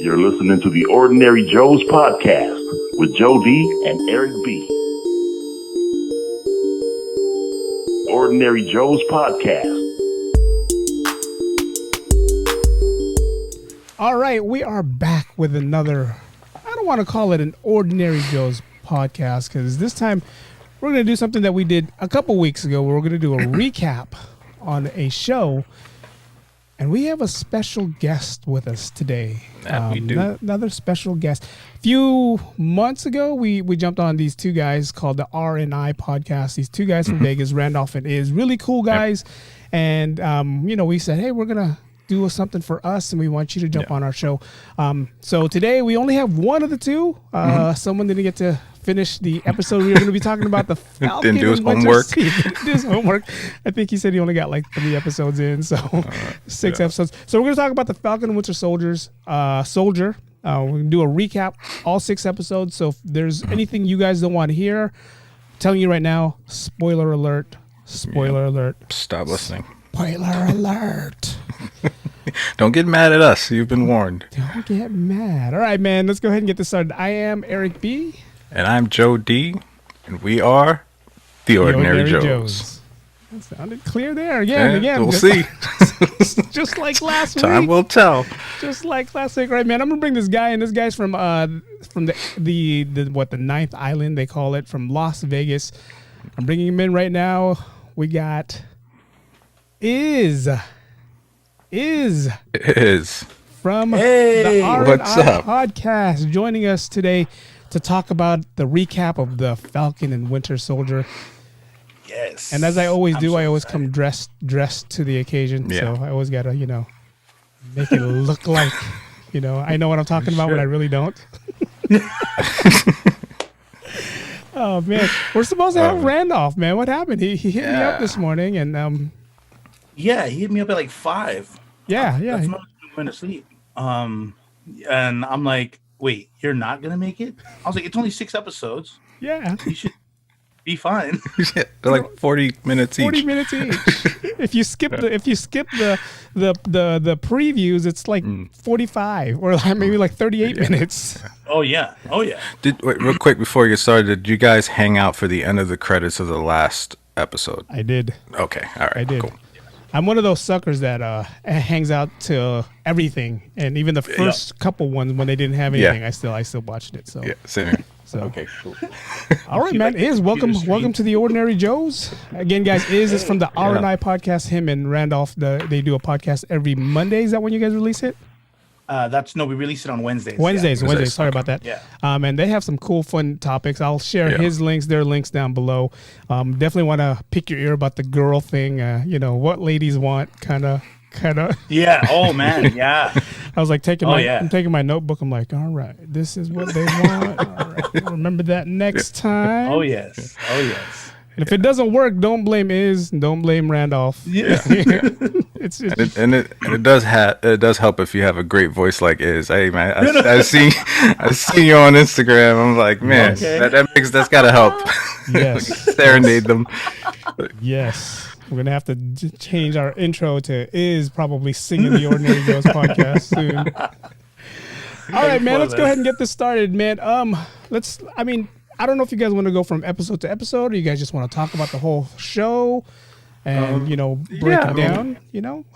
You're listening to the Ordinary Joe's Podcast with Joe D and Eric B. Ordinary Joe's Podcast. All right, we are back with another, I don't want to call it an Ordinary Joe's Podcast, because this time we're going to do something that we did a couple weeks ago, where we're going to do a recap on a show. And we have a special guest with us today. We do. Another special guest. A few months ago, we jumped on these two guys called the R&I Podcast. These two guys from Vegas, Randolph and Iz. Really cool guys. Yep. And, we said, hey, we're going to do something for us, and we want you to jump on our show. So today, we only have one of the two. Someone didn't get to finish the episode. We were going to be talking about the Falcon. Didn't do his homework. Didn't do his homework. I think he said he only got like 3 episodes in, so 6 episodes. So we're going to talk about the Falcon and Winter Soldier. We're going to do a recap, all 6 episodes. So if there's anything you guys don't want to hear, I'm telling you right now, spoiler alert. Spoiler alert. Stop listening. Spoiler alert. Don't get mad at us. You've been warned. Don't get mad. All right, man. Let's go ahead and get this started. I am Eric B. And I'm Joe D. And we are the Ordinary Joes. That sounded clear there. Again. We'll see. Just like last week. Time will tell. Just like last week. All right, man. I'm gonna bring this guy in. This guy's from the ninth island, they call it, from Las Vegas. I'm bringing him in right now. We got Iz from the R&I Podcast joining us today to talk about the recap of the Falcon and Winter Soldier. Yes. And as I always do, I always come dressed to the occasion. Yeah. So I always got to, make it look like, I know what I'm talking about when I really don't. Oh, man. We're supposed to have Randolph, man. What happened? He hit me up this morning and... Yeah, he hit me up at like 5. Yeah. That's when I went to sleep. And I'm like, wait, you're not gonna make it? I was like, it's only 6 episodes. Yeah, you should be fine. They're like 40 minutes each. 40 minutes each. If you skip the previews, it's like 45 or maybe like 38 minutes. Oh yeah. Wait, real quick before you get started, did you guys hang out for the end of the credits of the last episode? I did. Okay, all right. I did. Cool. I'm one of those suckers that hangs out to everything, and even the first couple ones when they didn't have anything, I still watched it. So yeah, same here. So okay, cool. All right, man. Iz, welcome to the Ordinary Joes. Again, guys, Iz is from the R&I Podcast. Him and Randolph, they do a podcast every Monday. Is that when you guys release it? We release it on Wednesdays. Wednesdays. Sorry about that. Yeah. And they have some cool, fun topics. I'll share their links down below. Definitely want to pick your ear about the girl thing. What ladies want, kind of. Yeah. Oh man. Yeah. I was like I'm taking my notebook. I'm like, all right, this is what they want. All right, remember that next time. Oh yes. And if it doesn't work, don't blame Iz. Don't blame Randolph. Yeah. It does help if you have a great voice like Iz. Hey man, I see you on Instagram. I'm like, man, that's gotta help. Yes. Serenade them. Yes. We're gonna have to change our intro to Iz probably singing the Ordinary Joe's Podcast soon. All right, man. Let's go ahead and get this started, man. I don't know if you guys want to go from episode to episode, or you guys just want to talk about the whole show and break it down.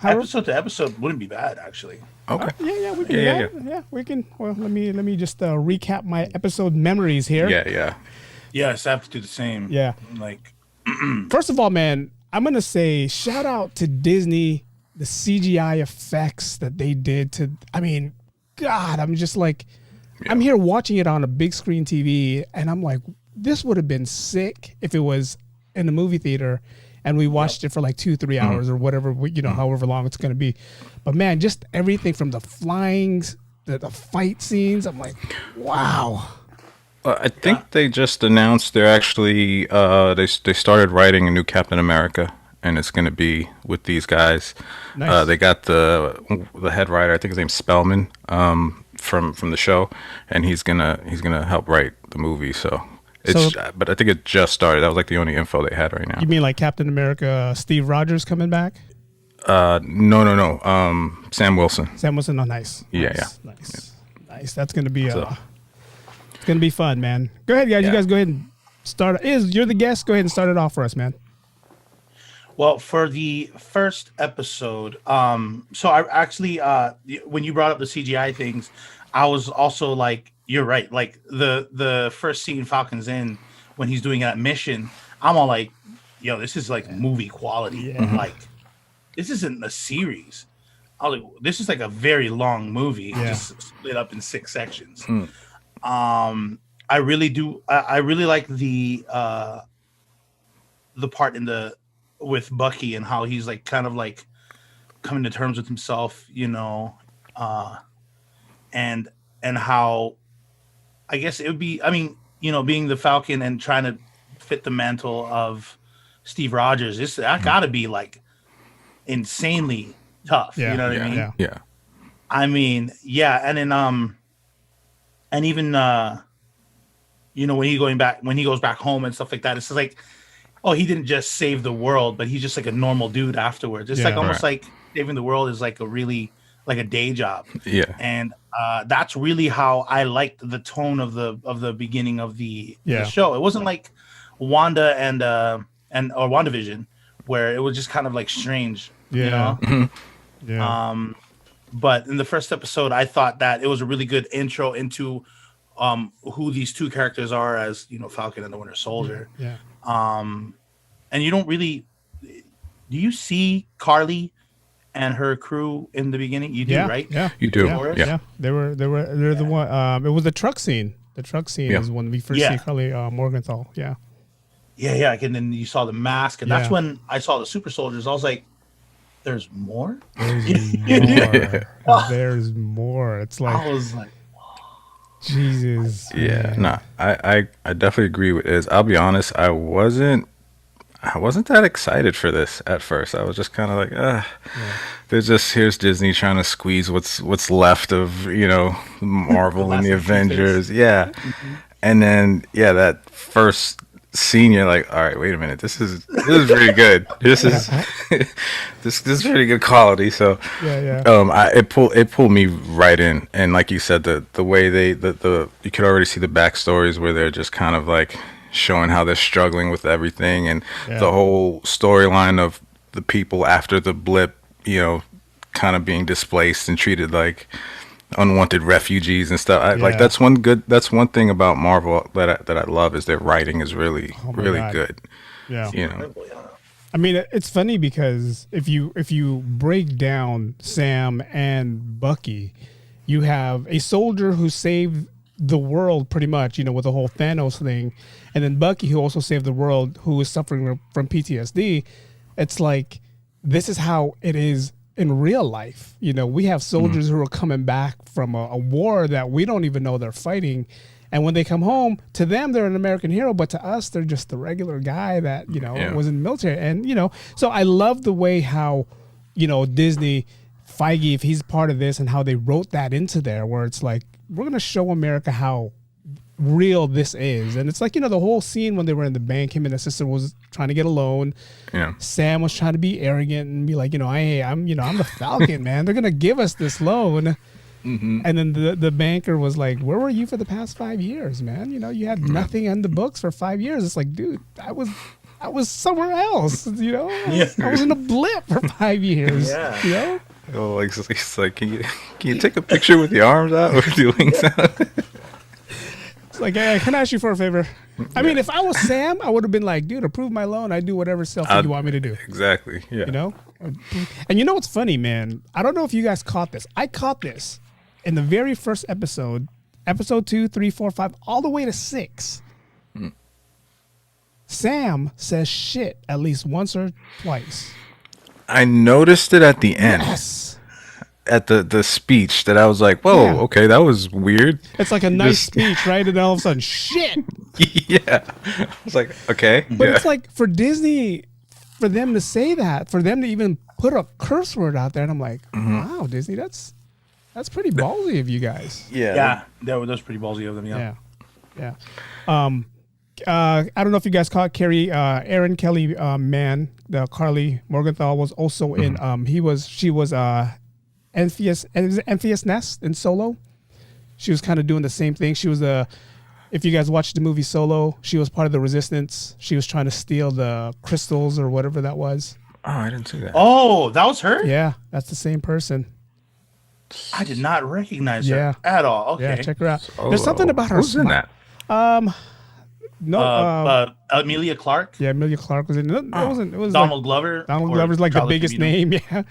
Episode to episode wouldn't be bad, actually. Okay. We can. Yeah, we can. Well, let me just recap my episode memories here. Yeah. Yes, I have to do the same. Yeah. First of all, man, I'm gonna say shout out to Disney, the CGI effects that they did to. I mean, God, I'm just like. I'm here watching it on a big screen TV, and I'm like, this would have been sick if it was in the movie theater, and we watched it for like 2-3 hours or whatever, however long it's going to be. But man, just everything from the flying, the fight scenes, I'm like, wow. I think they just announced they're actually they started writing a new Captain America, and it's going to be with these guys. Nice. They got the head writer, I think his name's Spellman, from the show, and he's gonna help write the movie. But I think it just started. That was like the only info they had right now. You mean like Captain America, Steve Rogers coming back? No. Sam Wilson. Sam Wilson. Oh, nice. Yeah. Nice. Nice. That's gonna be it's gonna be fun, man. Go ahead, guys. Yeah. You guys go ahead and start. You're the guest. Go ahead and start it off for us, man. Well, for the first episode, so I actually, when you brought up the CGI things, I was also like, you're right. Like the first scene Falcon's in when he's doing that mission, I'm all like, yo, this is like movie quality. Yeah. Like, this isn't a series. I was like, this is like a very long movie, just split up in 6 sections. I really do. I really like the part with Bucky and how he's like kind of like coming to terms with himself, you know, and how I guess it would be. I mean, you know, being the Falcon and trying to fit the mantle of Steve Rogers, that got to be like insanely tough. Yeah, you know what I mean? Yeah. I mean, yeah, and then and even you know, when he goes back home and stuff like that, it's just like, oh, he didn't just save the world, but he's just like a normal dude afterwards. It's like almost like saving the world is like a really like a day job. Yeah. And that's really how I liked the tone of the beginning of the show. It wasn't like Wanda and or WandaVision, where it was just kind of like strange. You know? Mm-hmm. Yeah. But in the first episode, I thought that it was a really good intro into who these two characters are, as you know, Falcon and the Winter Soldier. Yeah. And you don't really do you see Carly and her crew in the beginning? You do, right? Yeah, you do. Yeah. They're the one. It was the truck scene. The truck scene is when we first see Carly Morgenthau. Yeah. Yeah. And then you saw the mask, and that's when I saw the super soldiers. I was like, "There's more. There's more." It's like I was like, Jesus. Yeah. Nah, I definitely agree with Iz. I'll be honest, I wasn't that excited for this at first. I was just kind of like, here's Disney trying to squeeze what's left of, you know, Marvel and the Avengers. Yeah. Mm-hmm. And then that first scene, you're like, all right, wait a minute, this is pretty good. This is this is pretty good quality. So it pulled me right in. And like you said, the way you could already see the backstories where they're just kind of like showing how they're struggling with everything, and the whole storyline of the people after the blip, you know, kind of being displaced and treated like unwanted refugees and stuff. Like that's one thing about Marvel that I love, is their writing is really good. Yeah. You know. I mean, it's funny because if you break down Sam and Bucky, you have a soldier who saved the world pretty much, you know, with the whole Thanos thing, and then Bucky, who also saved the world, who is suffering from PTSD. It's like, this is how it is in real life. You know, we have soldiers who are coming back from a war that we don't even know they're fighting, and when they come home, to them they're an American hero, but to us they're just the regular guy that, you know, was in the military. And, you know, so I love the way how, you know, Disney, Feige, if he's part of this, and how they wrote that into there, where it's like, we're going to show America how real this is. And it's like, you know, the whole scene when they were in the bank, him and his sister was trying to get a loan. Yeah. Sam was trying to be arrogant and be like, you know, I'm the Falcon, man. They're going to give us this loan. Mm-hmm. And then the banker was like, where were you for the past 5 years, man? You know, you had nothing on the books for 5 years. It's like, dude, I was somewhere else, you know? I was in a blip for 5 years, you know? Oh, it's like, can you take a picture with your arms out or doing something? It's like, hey, can I ask you for a favor? I mean, if I was Sam, I would have been like, dude, approve my loan. I do whatever selfie you want me to do. Exactly. Yeah. You know? And you know what's funny, man? I don't know if you guys caught this. I caught this in the very first episode 2, 3, 4, 5, all the way to 6. Sam says shit at least once or twice. I noticed it at the end. Yes. At the speech, that I was like, whoa, okay, that was weird. It's like a nice speech, right? And then all of a sudden, shit. Yeah. I was like, okay. But it's like, for Disney, for them to say that, for them to even put a curse word out there, and I'm like, wow, Disney, that's pretty ballsy of you guys. Yeah. That was pretty ballsy of them, Yeah. I don't know if you guys caught Aaron Kelly, the Carly Morgenthau was also in, she was Enfys Nest in Solo. She was kind of doing the same thing. She was if you guys watched the movie Solo, she was part of the Resistance. She was trying to steal the crystals or whatever that was. Oh, I didn't see that. Oh, that was her? Yeah, that's the same person. I did not recognize her at all. Okay. Yeah, check her out. Solo. There's something about her. Who's in that? Emilia Clarke. Yeah, Emilia Clarke was in it. It was Donald Glover. Donald Glover's like the biggest name. Yeah.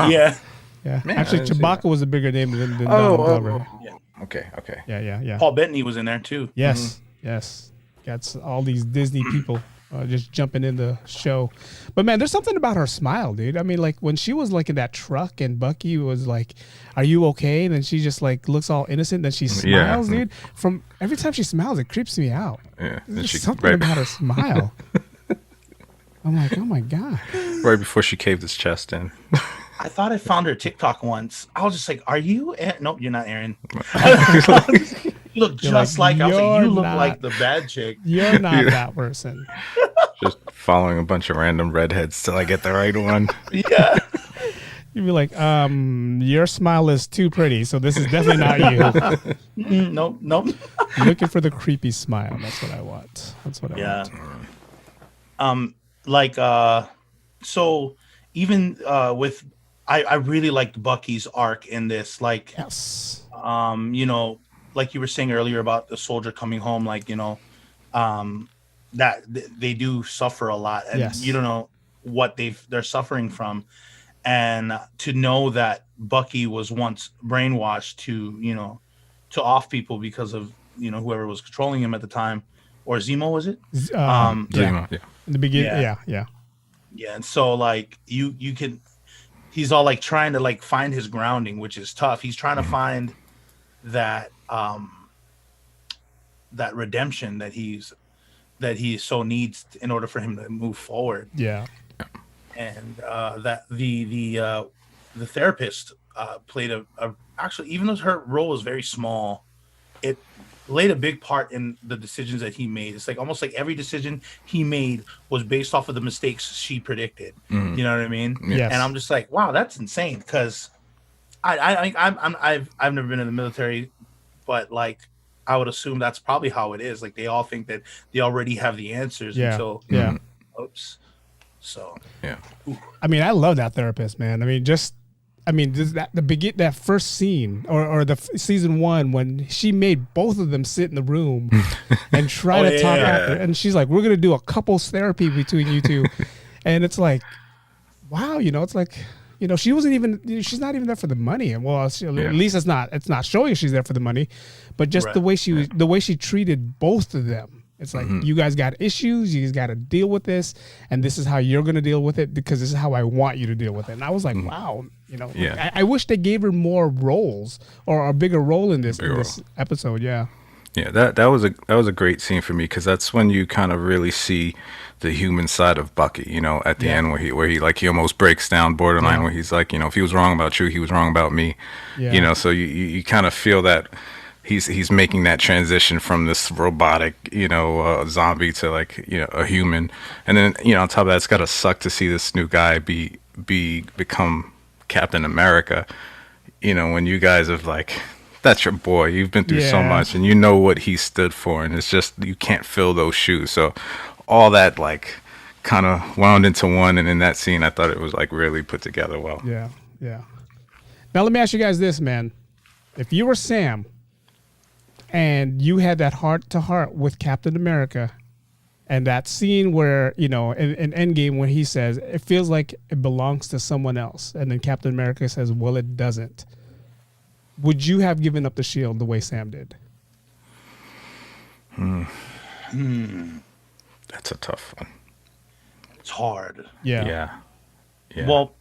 Yeah. Yeah. Man, Actually, I didn't see Chewbacca was a bigger name than Donald Glover. Okay. Yeah. Paul Bettany was in there too. Yes. Got all these Disney people just jumping in the show. But man, there's something about her smile, dude. I mean, like when she was like in that truck and Bucky was like, "Are you okay?" And then she just like looks all innocent. Then she smiles, dude. From every time she smiles, it creeps me out. Yeah. There's something about her smile. I'm like, oh my God. Right before she caved his chest in. I thought I found her TikTok once. I was just like, "Are you?" Nope, you're not Aaron. You look just like. I was like, "You look like the bad chick." You're not that person. Just following a bunch of random redheads till I get the right one. Yeah. You'd be like, your smile is too pretty, so this is definitely not you. Nope. Looking for the creepy smile. That's what I want. So even with I really liked Bucky's arc in this, like, yes. Like you were saying earlier about the soldier coming home, like, that they do suffer a lot, and you don't know what they're suffering from, and to know that Bucky was once brainwashed to off people because of whoever was controlling him at the time, or Zemo, was it? Zemo, yeah. In the beginning, yeah. And so like you can, he's all like trying to like find his grounding, which is tough. He's trying to find that that redemption that he so needs in order for him to move forward. Yeah. And that the therapist played a actually, even though her role was very small, it played a big part in the decisions that he made. It's like almost like every decision he made was based off of the mistakes she predicted. You know what I mean? Yes. And I'm just like, wow, that's insane. Because I've never been in the military, but like I would assume that's probably how it is. Like they all think that they already have the answers until oops. So yeah. I mean, I love that therapist, man. I mean, that first scene or the season 1 when she made both of them sit in the room and try to talk after, and she's like, "We're gonna do a couples therapy between you two," and it's like, wow, it's like, she's not even there for the money, and at least it's not showing she's there for the money, but just the way she treated both of them. It's like, you guys got issues, you guys got to deal with this, and this is how you're going to deal with it because this is how I want you to deal with it. And I was like, wow, I wish they gave her more roles or a bigger role in this episode. Yeah. Yeah, that was a great scene for me because that's when you kind of really see the human side of Bucky, at the end where he almost breaks down borderline where he's like, if he was wrong about you, he was wrong about me. Yeah. So you kind of feel that he's making that transition from this robotic, zombie to like, a human. And then, on top of that, it's got to suck to see this new guy become Captain America, when you guys have like, that's your boy. You've been through so much and you know what he stood for. And it's just, you can't fill those shoes. So all that like kind of wound into one. And in that scene, I thought it was like really put together well. Yeah. Yeah. Now let me ask you guys this, man. If you were Sam and you had that heart to heart with Captain America and that scene where, in Endgame when he says, it feels like it belongs to someone else. And then Captain America says, well, it doesn't. Would you have given up the shield the way Sam did? That's a tough one. It's hard. Yeah. Well,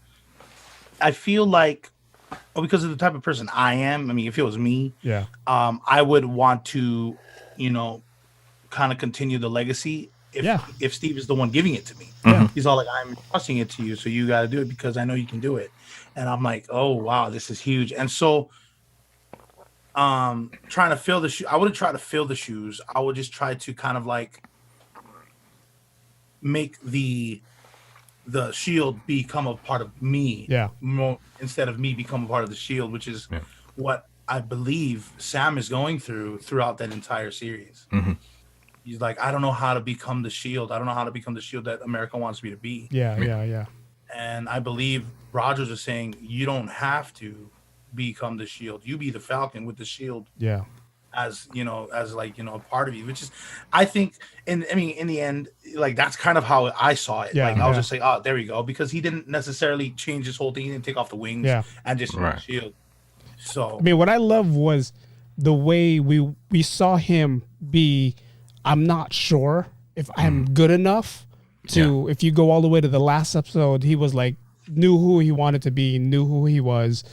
I feel like, because of the type of person I am, I mean, if it was me, I would want to, kind of continue the legacy if Steve is the one giving it to me. He's all like, I'm trusting it to you, so you got to do it because I know you can do it. And I'm like, oh, wow, this is huge. And so trying to fill the shoe, I wouldn't try to fill the shoes. I would just try to kind of like make the shield become a part of me, more instead of me become a part of the shield, which is what I believe Sam is going throughout that entire series. He's like, I don't know how to become the Shield. I don't know how to become the Shield that America wants me to be. Yeah. And I believe Rogers is saying, you don't have to become the Shield. You be the Falcon with the Shield. Yeah. As a part of you, which is, I think, in the end, like, that's kind of how I saw it. Yeah, like, I was just like, oh, there we go, because he didn't necessarily change his whole thing. He didn't take off the wings and just Shield. So, I mean, what I love was the way we saw him be. I'm not sure if I'm good enough to. If you go all the way to the last episode, he was like, knew who he wanted to be, knew who he was,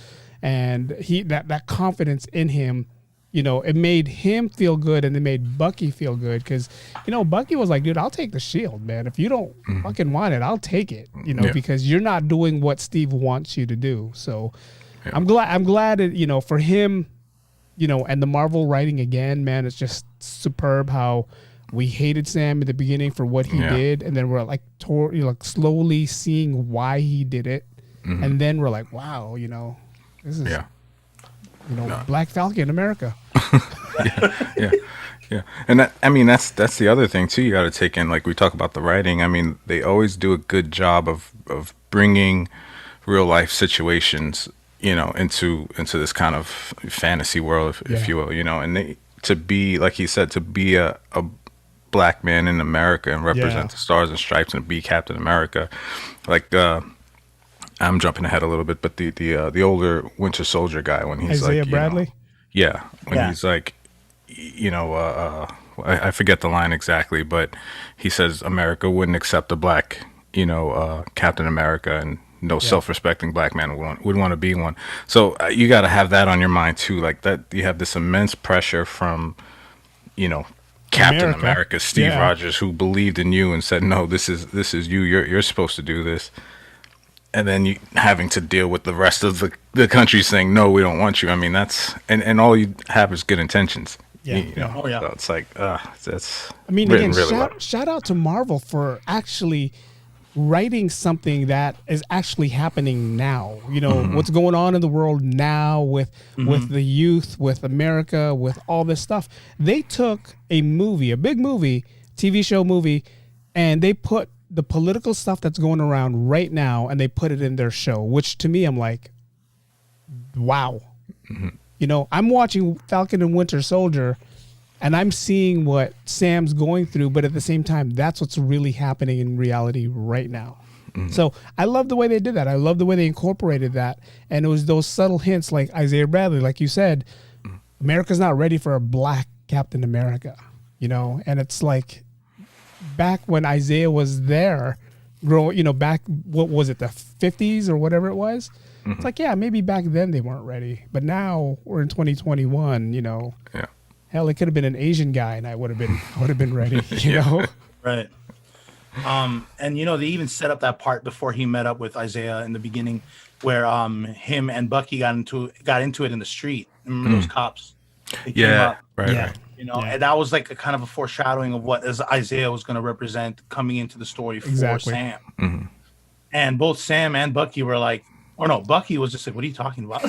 and that confidence in him. It made him feel good, and it made Bucky feel good, because, Bucky was like, dude, I'll take the Shield, man. If you don't fucking want it, I'll take it, because you're not doing what Steve wants you to do. So I'm glad that, for him, and the Marvel writing again, man, it's just superb how we hated Sam at the beginning for what he did. And then we're like, slowly seeing why he did it. And then we're like, wow, this is, Black Falcon America. Yeah. And that's the other thing too. You got to take in, like we talk about the writing. I mean, they always do a good job of bringing real life situations, into this kind of fantasy world, if you will, and to be, like he said, to be a black man in America and represent the Stars and Stripes and be Captain America. Like, I'm jumping ahead a little bit, but the older Winter Soldier guy, when he's Isaiah like, Bradley? He's like, I forget the line exactly, but he says America wouldn't accept a black, Captain America, and no self-respecting black man would want to be one. So you got to have that on your mind too. Like that, you have this immense pressure from, Captain America, Steve Rogers, who believed in you and said, no, this is you. You're supposed to do this. And then you having to deal with the rest of the country saying, no, we don't want you. I mean, that's, and all you have is good intentions. So it's like, that's, I mean, written again, really well. shout out to Marvel for actually writing something that is actually happening now. What's going on in the world now with the youth, with America, with all this stuff. They took a big movie, TV show movie, and they put the political stuff that's going around right now, and they put it in their show, which to me, I'm like, wow. I'm watching Falcon and Winter Soldier, and I'm seeing what Sam's going through, but at the same time, that's what's really happening in reality right now. So I love the way they did that. I love the way they incorporated that. And it was those subtle hints, like Isaiah Bradley, like you said, America's not ready for a black Captain America, and it's like, back when Isaiah was there, back, what was it, the 50s or whatever it was? It's like, yeah, maybe back then they weren't ready, but now we're in 2021, hell, it could have been an Asian guy and I would have been ready, Right. And they even set up that part before he met up with Isaiah in the beginning, where him and Bucky got into it in the street. Remember those cops? They came up, right. And that was like a kind of a foreshadowing of what Isaiah was going to represent coming into the story for Sam. And both Sam and Bucky were like, or no, Bucky was just like, what are you talking about?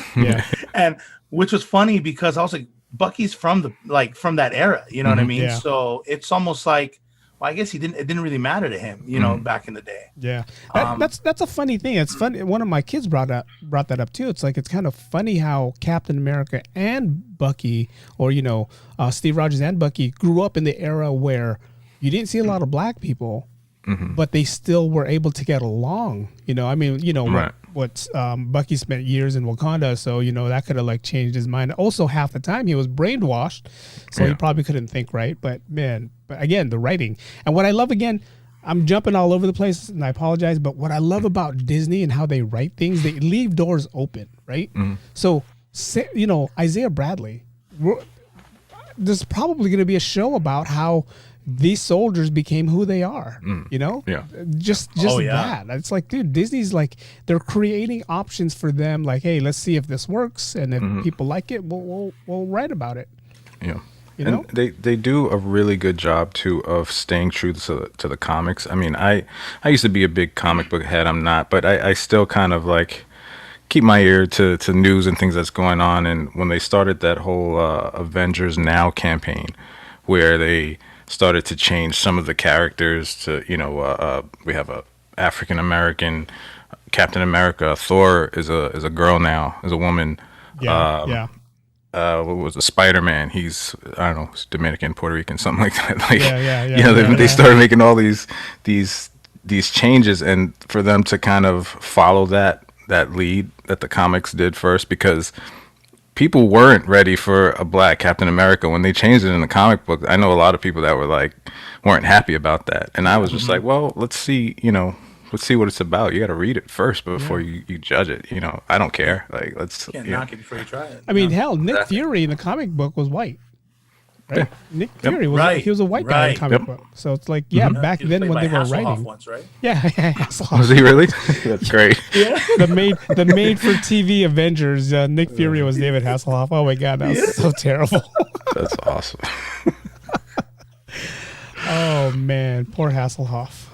And which was funny, because I was like, Bucky's from that era, you know what I mean? Yeah. So it's almost like, well, I guess it didn't really matter to him, back in the day. Yeah. That's a funny thing. It's funny. One of my kids brought that up too. It's like, it's kind of funny how Captain America and Bucky, or, Steve Rogers and Bucky, grew up in the era where you didn't see a lot of black people, but they still were able to get along. Right. What Bucky spent years in Wakanda, so that could have like changed his mind. Also, half the time he was brainwashed, so he probably couldn't think right. But again, the writing, and what I love, again, I'm jumping all over the place, and I apologize, but what I love about Disney and how they write things, they leave doors open, right? So, Isaiah Bradley, there's probably going to be a show about how these soldiers became who they are, just that. It's like, dude, Disney's like, they're creating options for them. Like, hey, let's see if this works. And if people like it, we'll write about it. Yeah. And they do a really good job too of staying true to the comics. I mean, I used to be a big comic book head. I'm not, but I still kind of like keep my ear to news and things that's going on. And when they started that whole Avengers Now campaign, where they started to change some of the characters to, we have a African American Captain America. Thor is a girl now, is a woman. Yeah. What was the Spider-Man? He's, I don't know, he's Dominican, Puerto Rican, something like that. Like, they started making all these changes, and for them to kind of follow that lead that the comics did first, because people weren't ready for a black Captain America when they changed it in the comic book. I know a lot of people that weren't happy about that, and I was just like, well, let's see what it's about. You got to read it first before you judge it. I don't care. Like, let's knock it before you try it. I mean, hell, Nick Fury in the comic book was white. Right? Yeah. Nick Fury was he was a white guy in the comic book. So it's like, back then when they were writing. Once, right? Yeah. Was he really? That's great. Yeah. The made for TV Avengers, Nick Fury was David Hasselhoff. Oh my God, that was so terrible. That's awesome. Oh man, poor Hasselhoff.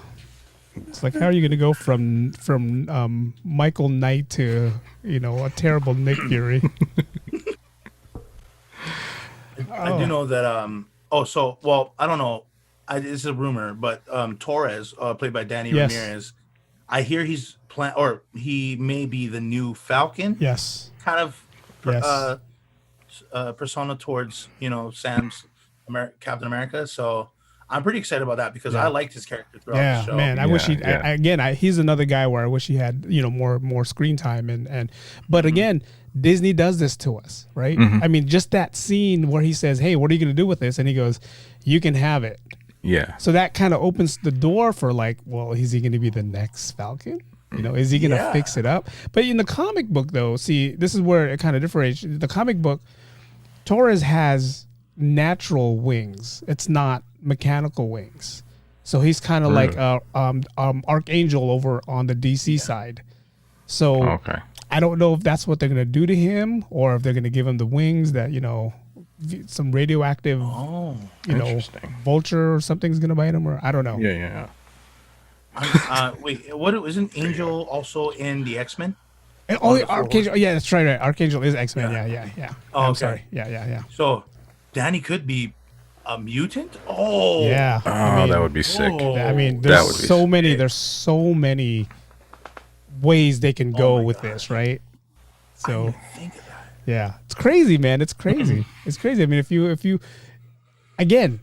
It's like, how are you going to go from Michael Knight to a terrible Nick Fury? I do know that. I don't know. It's a rumor, but Torres, played by Danny Ramirez, I hear he's he may be the new Falcon. Yes. Kind of persona towards Sam's Captain America. So I'm pretty excited about that because I liked his character throughout the show. Man, I wish he's another guy where I wish he had, more screen time but again, Disney does this to us, right? Mm-hmm. I mean, just that scene where he says, "Hey, what are you going to do with this?" And he goes, "You can have it." Yeah. So that kind of opens the door for is he going to be the next Falcon? Is he going to fix it up? But in the comic book though, see, this is where it kind of differentiates. The comic book, Torres has natural wings. It's not mechanical wings. So he's kind of like Archangel over on the DC side. So I don't know if that's what they're going to do to him, or if they're going to give him the wings that, some radioactive, vulture or something's going to bite him, or I don't know. Yeah. Wait, isn't Angel also in the X-Men? Archangel. Yeah, that's right. Archangel is X-Men. Yeah. Oh, I'm sorry. Yeah. So Danny could be a mutant. Oh, yeah. That would be sick. I mean, there's so many ways they can go with this, right? So, I didn't think of that. Yeah, it's crazy, man. It's crazy. It's crazy. I mean, if you, again,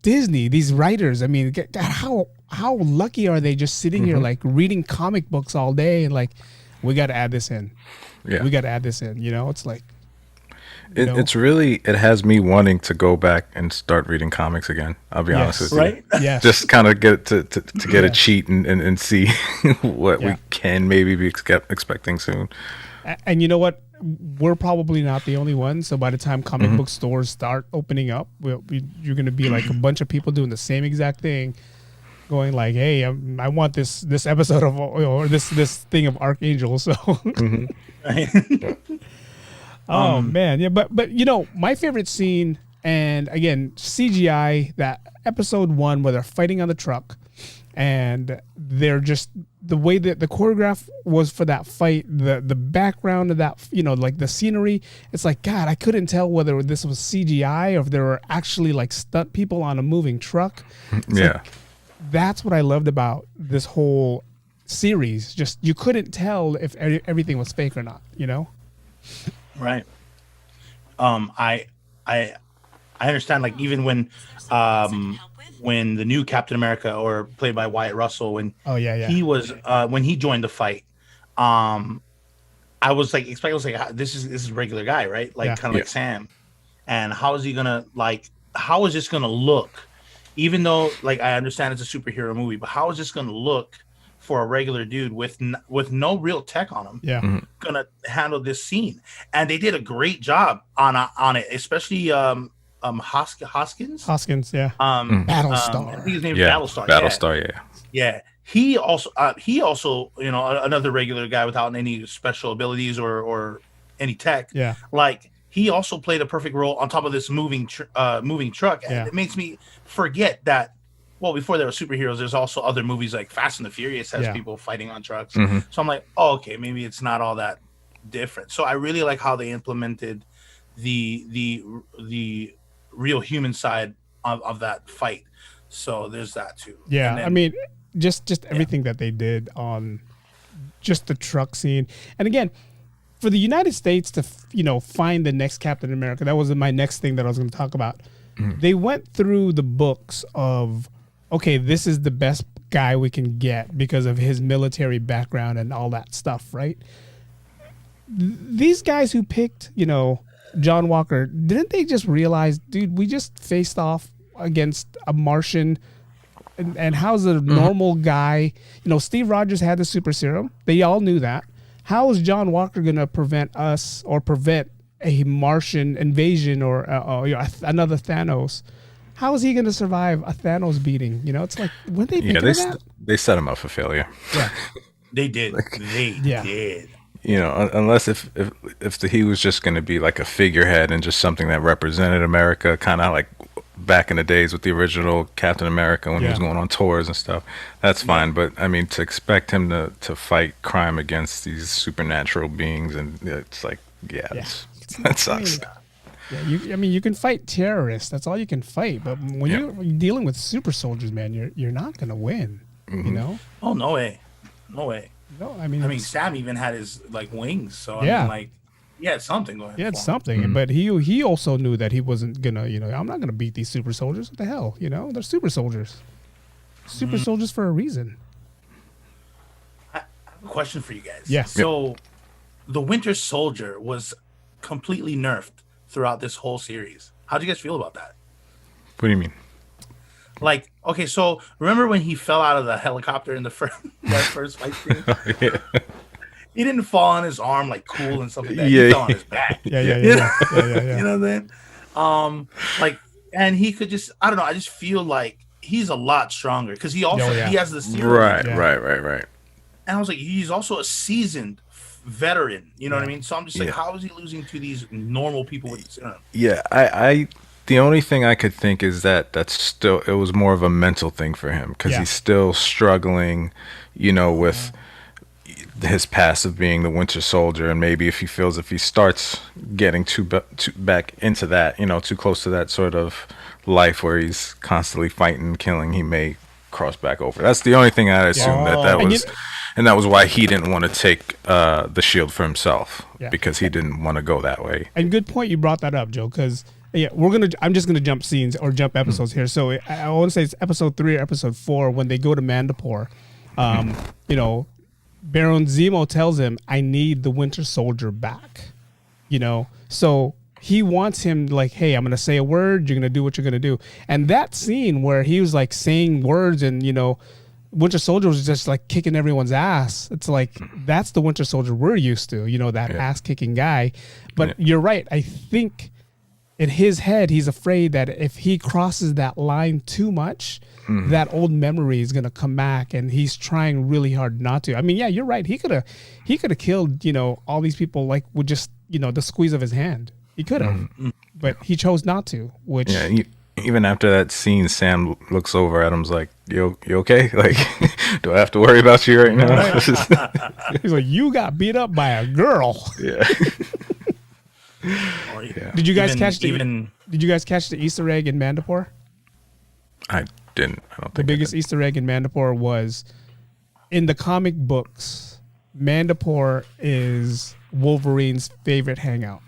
Disney, these writers. I mean, how lucky are they just sitting here reading comic books all day and we got to add this in. Yeah, we got to add this in. It's like. It's really, it has me wanting to go back and start reading comics again. I'll be honest with you. Right? Yes. Just kind of get to get a cheat and see what we can maybe be expecting soon. And you know what? We're probably not the only ones. So by the time comic book stores start opening up, you're going to be like a bunch of people doing the same exact thing, going like, "Hey, I want this episode of or this thing of Archangel." So. Oh man, yeah, but my favorite scene, and again CGI, that episode 1 where they're fighting on the truck, and they're just the way that the choreograph was for that fight, the background of that, the scenery. It's like, God, I couldn't tell whether this was CGI or if there were actually stunt people on a moving truck. That's what I loved about this whole series. Just you couldn't tell if everything was fake or not. Right. I understand. Even when the new Captain America, or played by Wyatt Russell, he was when he joined the fight, I was expecting this is a regular guy, right? Kind of like Sam, and how is he gonna how is this gonna look? Even though I understand it's a superhero movie, but how is this gonna look for a regular dude with no real tech on him, gonna handle this scene? And they did a great job on it, especially Hoskins. Yeah. Battlestar. I think his name is Battlestar. Battlestar. Yeah. He also another regular guy without any special abilities or any tech. Yeah. He also played a perfect role on top of this moving truck, and it makes me forget that. Well, before there were superheroes, there's also other movies like Fast and the Furious has people fighting on trucks. So I'm like, oh, okay, maybe it's not all that different. So I really like how they implemented the real human side of that fight. So there's that too. Yeah, then, I mean, just everything that they did on just the truck scene. And again, for the United States to find the next Captain America, that was my next thing that I was going to talk about. They went through the books of, okay, this is the best guy we can get because of his military background and all that stuff, right? These guys who picked, John Walker, didn't they just realize, dude, we just faced off against a Martian, and how's a normal guy? Steve Rogers had the super serum. They all knew that. How is John Walker going to prevent us or prevent a Martian invasion or another Thanos? How is he going to survive a Thanos beating? It's like, when they they set him up for failure. Yeah, they did. They did. Unless if he was just going to be like a figurehead and just something that represented America, kind of like back in the days with the original Captain America when he was going on tours and stuff, that's fine. But I mean, to expect him to fight crime against these supernatural beings, and it's like, that sucks. You can fight terrorists. That's all you can fight. But when you're dealing with super soldiers, man, you're not going to win. Oh, no way. No, I mean, Sam even had his wings, so he had something going. He had something, but he also knew that he wasn't gonna. I'm not gonna beat these super soldiers. What the hell? They're super soldiers. Super soldiers for a reason. I have a question for you guys. Yeah. So, the Winter Soldier was completely nerfed throughout this whole series. How do you guys feel about that? What do you mean? Okay, so remember when he fell out of the helicopter in the first fight scene? He didn't fall on his arm cool and stuff like that. He fell on his back. Yeah. You know what I'm saying? And he could just, I don't know, I just feel like he's a lot stronger because he also he has the serum. Right. And I was like, he's also a seasoned veteran. You know what I mean? So I'm just like, how is he losing to these normal people with the serum? Yeah, I the only thing I could think is that's still, it was more of a mental thing for him because he's still struggling, with his past of being the Winter Soldier, and maybe if he feels if he starts getting too back into that, too close to that sort of life where he's constantly fighting, killing, he may cross back over. That's the only thing I assume that was, and that was why he didn't want to take the shield for himself because he didn't want to go that way. And good point you brought that up, Joe, because I'm just gonna jump scenes or jump episodes here. So I want to say it's episode 3 or episode 4 when they go to Mandapore. Baron Zemo tells him, "I need the Winter Soldier back." So he wants him hey, I'm gonna say a word, you're gonna do what you're gonna do. And that scene where he was saying words and Winter Soldier was just kicking everyone's ass. It's that's the Winter Soldier we're used to, that ass kicking guy. But you're right. I think in his head, he's afraid that if he crosses that line too much, that old memory is gonna come back, and he's trying really hard not to. I mean, you're right. He could have killed all these people with just the squeeze of his hand. He could have, but he chose not to. Which even after that scene, Sam looks over at him's like, "You okay? Do I have to worry about you right now?" He's like, "You got beat up by a girl." Yeah. Did you guys catch the Easter egg in Mandapore? I didn't. I don't think the biggest Easter egg in Mandapore was in the comic books. Mandapore is Wolverine's favorite hangout.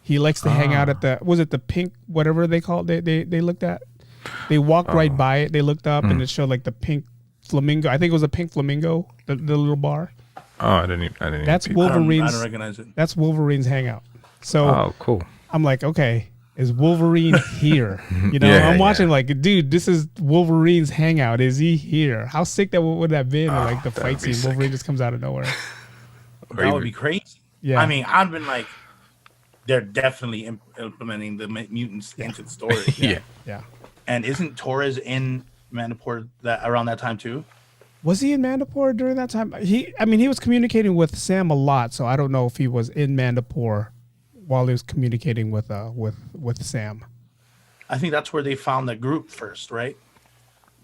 He likes to hang out at the pink, whatever they call it. They looked at. They walked right by it. They looked up and it showed the pink flamingo. I think it was a pink flamingo, the little bar. Oh, I didn't. That's Wolverine's. I don't recognize it. That's Wolverine's hangout. So, cool. I'm like, okay, is Wolverine here? I'm watching dude, this is Wolverine's hangout. Is he here? How sick that would have been? The fight scene, Wolverine just comes out of nowhere. That would be crazy. Yeah. I mean, I've been they're definitely implementing the mutants into the story. Yeah. And isn't Torres in Mandapore around that time too? Was he in Mandapore during that time? He was communicating with Sam a lot, so I don't know if he was in Mandapore while he was communicating with Sam. I think that's where they found the group first, right?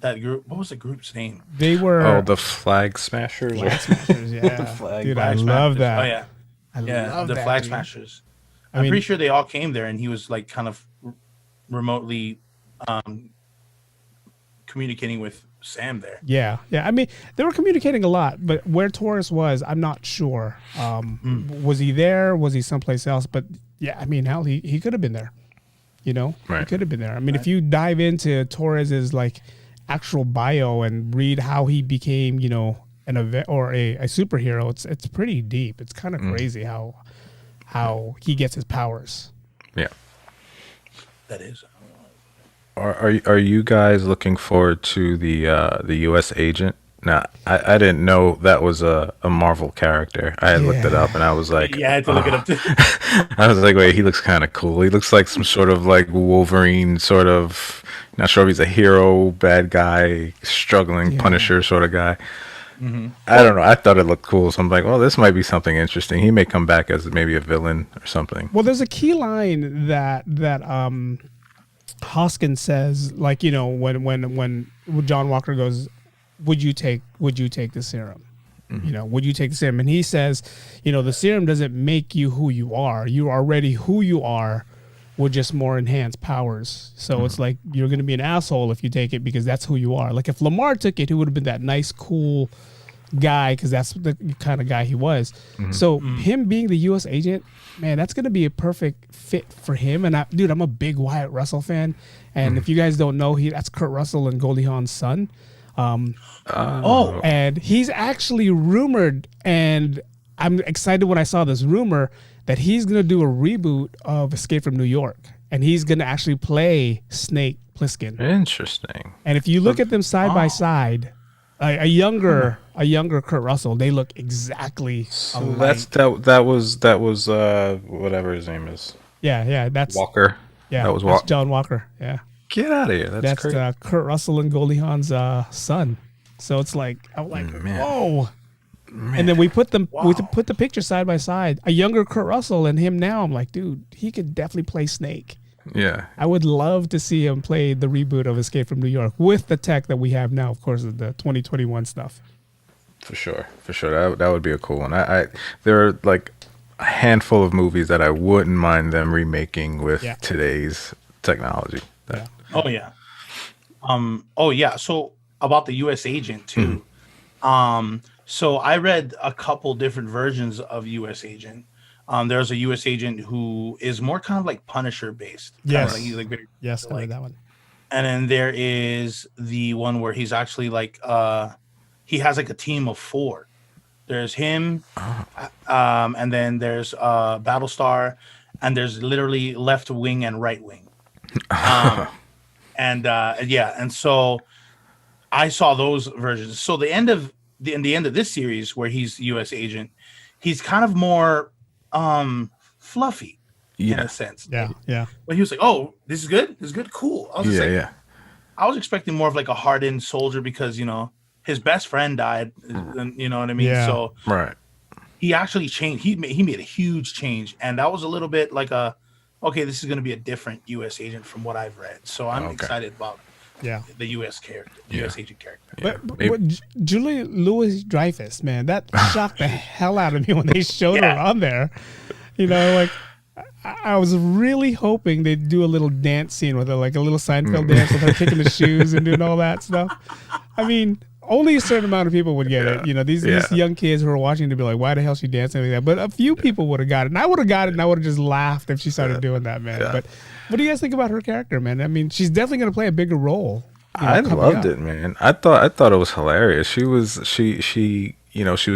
That group. What was the group's name? They were the Flag Smashers. Flag Smashers, yeah. Flag Dude, I love that. Oh yeah. I love the that, Flag dude. Smashers. I I'm mean, pretty sure they all came there, and he was like kind of remotely communicating with Sam there. yeah. I mean, they were communicating a lot, but where Taurus was, I'm not sure. Was he there? Was he someplace else? But yeah, I mean, hell, he could have been there. You know, he Right. could have been there. I mean, if you dive into Torres's like actual bio and read how he became, you know, an event or a superhero, it's pretty deep. It's kind of crazy how he gets his powers. Yeah. That is. Are you guys looking forward to the U.S. agent? Now, I didn't know that was a Marvel character. I had looked it up and I was like, Yeah, I had to look it up too. I was like, wait, he looks kind of cool. He looks like some sort of like Wolverine sort of, not sure if he's a hero, bad guy, struggling Punisher sort of guy. I don't know. I thought it looked cool. So I'm like, well, this might be something interesting. He may come back as maybe a villain or something. Well, there's a key line that Hoskins says, like, you know, when John Walker goes, would you take the serum? You know, would you take the serum? And he says, you know, the serum doesn't make you who you are. You're already who you are with just more enhanced powers. So it's like you're going to be an asshole if you take it because that's who you are. Like if Lamar took it, he would have been that nice, cool guy because that's the kind of guy he was. So him being the U.S. agent, man, that's going to be a perfect fit for him. And dude, I'm a big Wyatt Russell fan. And if you guys don't know, that's Kurt Russell and Goldie Hawn's son. And he's actually rumored, and I'm excited when I saw this rumor that he's going to do a reboot of Escape from New York, and he's going to actually play Snake Plissken. Interesting. And if you look at them side by side, a younger Kurt Russell, they look exactly alike. That was whatever his name is. Yeah, that's Walker. Yeah, that was that's John Walker. Yeah. Get out of here. That's crazy. Kurt Russell and Goldie Hawn's son. So it's like, I'm like, whoa. Man. And then we put them, we put the picture side by side. A younger Kurt Russell and him now. I'm like, dude, he could definitely play Snake. Yeah. I would love to see him play the reboot of Escape from New York with the tech that we have now, of course, the 2021 stuff. For sure. That would be a cool one. There are like a handful of movies that I wouldn't mind them remaking with today's technology. Oh yeah. So about the U.S. agent too. So I read a couple different versions of U.S. agent. There's a U.S. agent who is more kind of like Punisher based. Yes. Like he's like very, yes, I read that one. And then there is the one where he's actually like he has like a team of 4. There's him, and then there's Battlestar, and there's literally left wing and right wing. And so I saw those versions. So the end of this series where he's U.S. agent, he's kind of more fluffy in a sense. Yeah. But he was like, "Oh, this is good. This is good. Cool." I was just like, I was expecting more of like a hardened soldier because his best friend died. You know what I mean? Yeah. So right. He actually changed. He made a huge change, and that was a little bit like okay, this is going to be a different U.S. agent from what I've read. So I'm excited about the U.S. character, U.S. agent character. But Julie Louis-Dreyfus, man, that shocked the hell out of me when they showed her on there. Like I was really hoping they'd do a little dance scene with her, like a little Seinfeld dance with her kicking the shoes and doing all that stuff. I mean, only a certain amount of people would get it. These young kids who are watching to be like, why the hell is she dancing like that? But a few people would have got it. And I would have got it and I would have just laughed if she started doing that, man. Yeah. But what do you guys think about her character, man? I mean, she's definitely going to play a bigger role. I loved it, man. I thought it was hilarious. She was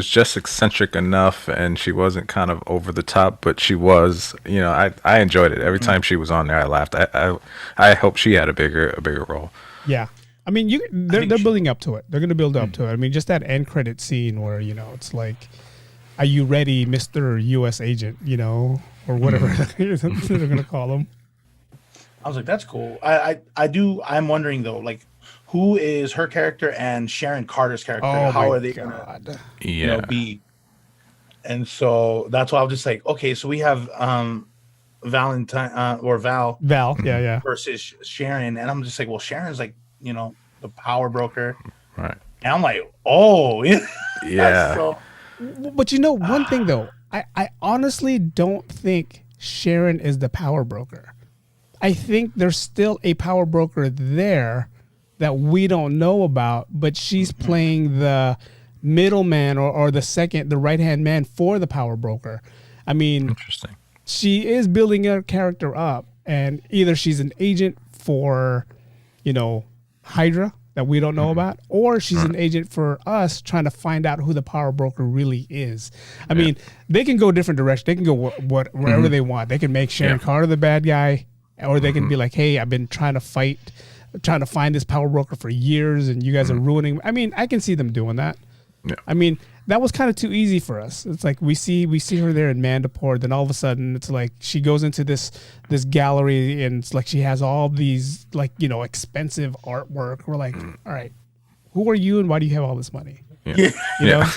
just eccentric enough and she wasn't kind of over the top, but she was, I enjoyed it. Every time she was on there, I laughed. I hope she had a bigger role. Yeah. I mean, they're building up to it. They're going to build up to it. I mean, just that end credit scene where, it's like, are you ready, Mr. U.S. Agent, or whatever they're going to call him. I was like, that's cool. I'm wondering, though, like, who is her character and Sharon Carter's character? How are they going to be? And so that's why I was just like, okay, so we have Valentine or Val. Yeah. Versus Sharon. And I'm just like, well, Sharon's like, the power broker. Right. And I'm like, oh, yeah. But one thing though, I honestly don't think Sharon is the power broker. I think there's still a power broker there that we don't know about, but she's playing the middleman or the right-hand man for the power broker. I mean, Interesting. she is building her character up, and either she's an agent for, Hydra that we don't know about, or she's an agent for us trying to find out who the power broker really is. I mean, they can go different directions. They can go wherever they want. They can make Sharon Carter the bad guy, or they can be like, hey, I've been trying to find this power broker for years, and you guys are ruining. I mean, I can see them doing that. Yeah. I mean, that was kind of too easy for us. It's like we see her there in Mandapore, then all of a sudden it's like she goes into this gallery, and it's like she has all these expensive artwork. We're like, all right, who are you and why do you have all this money? Yeah.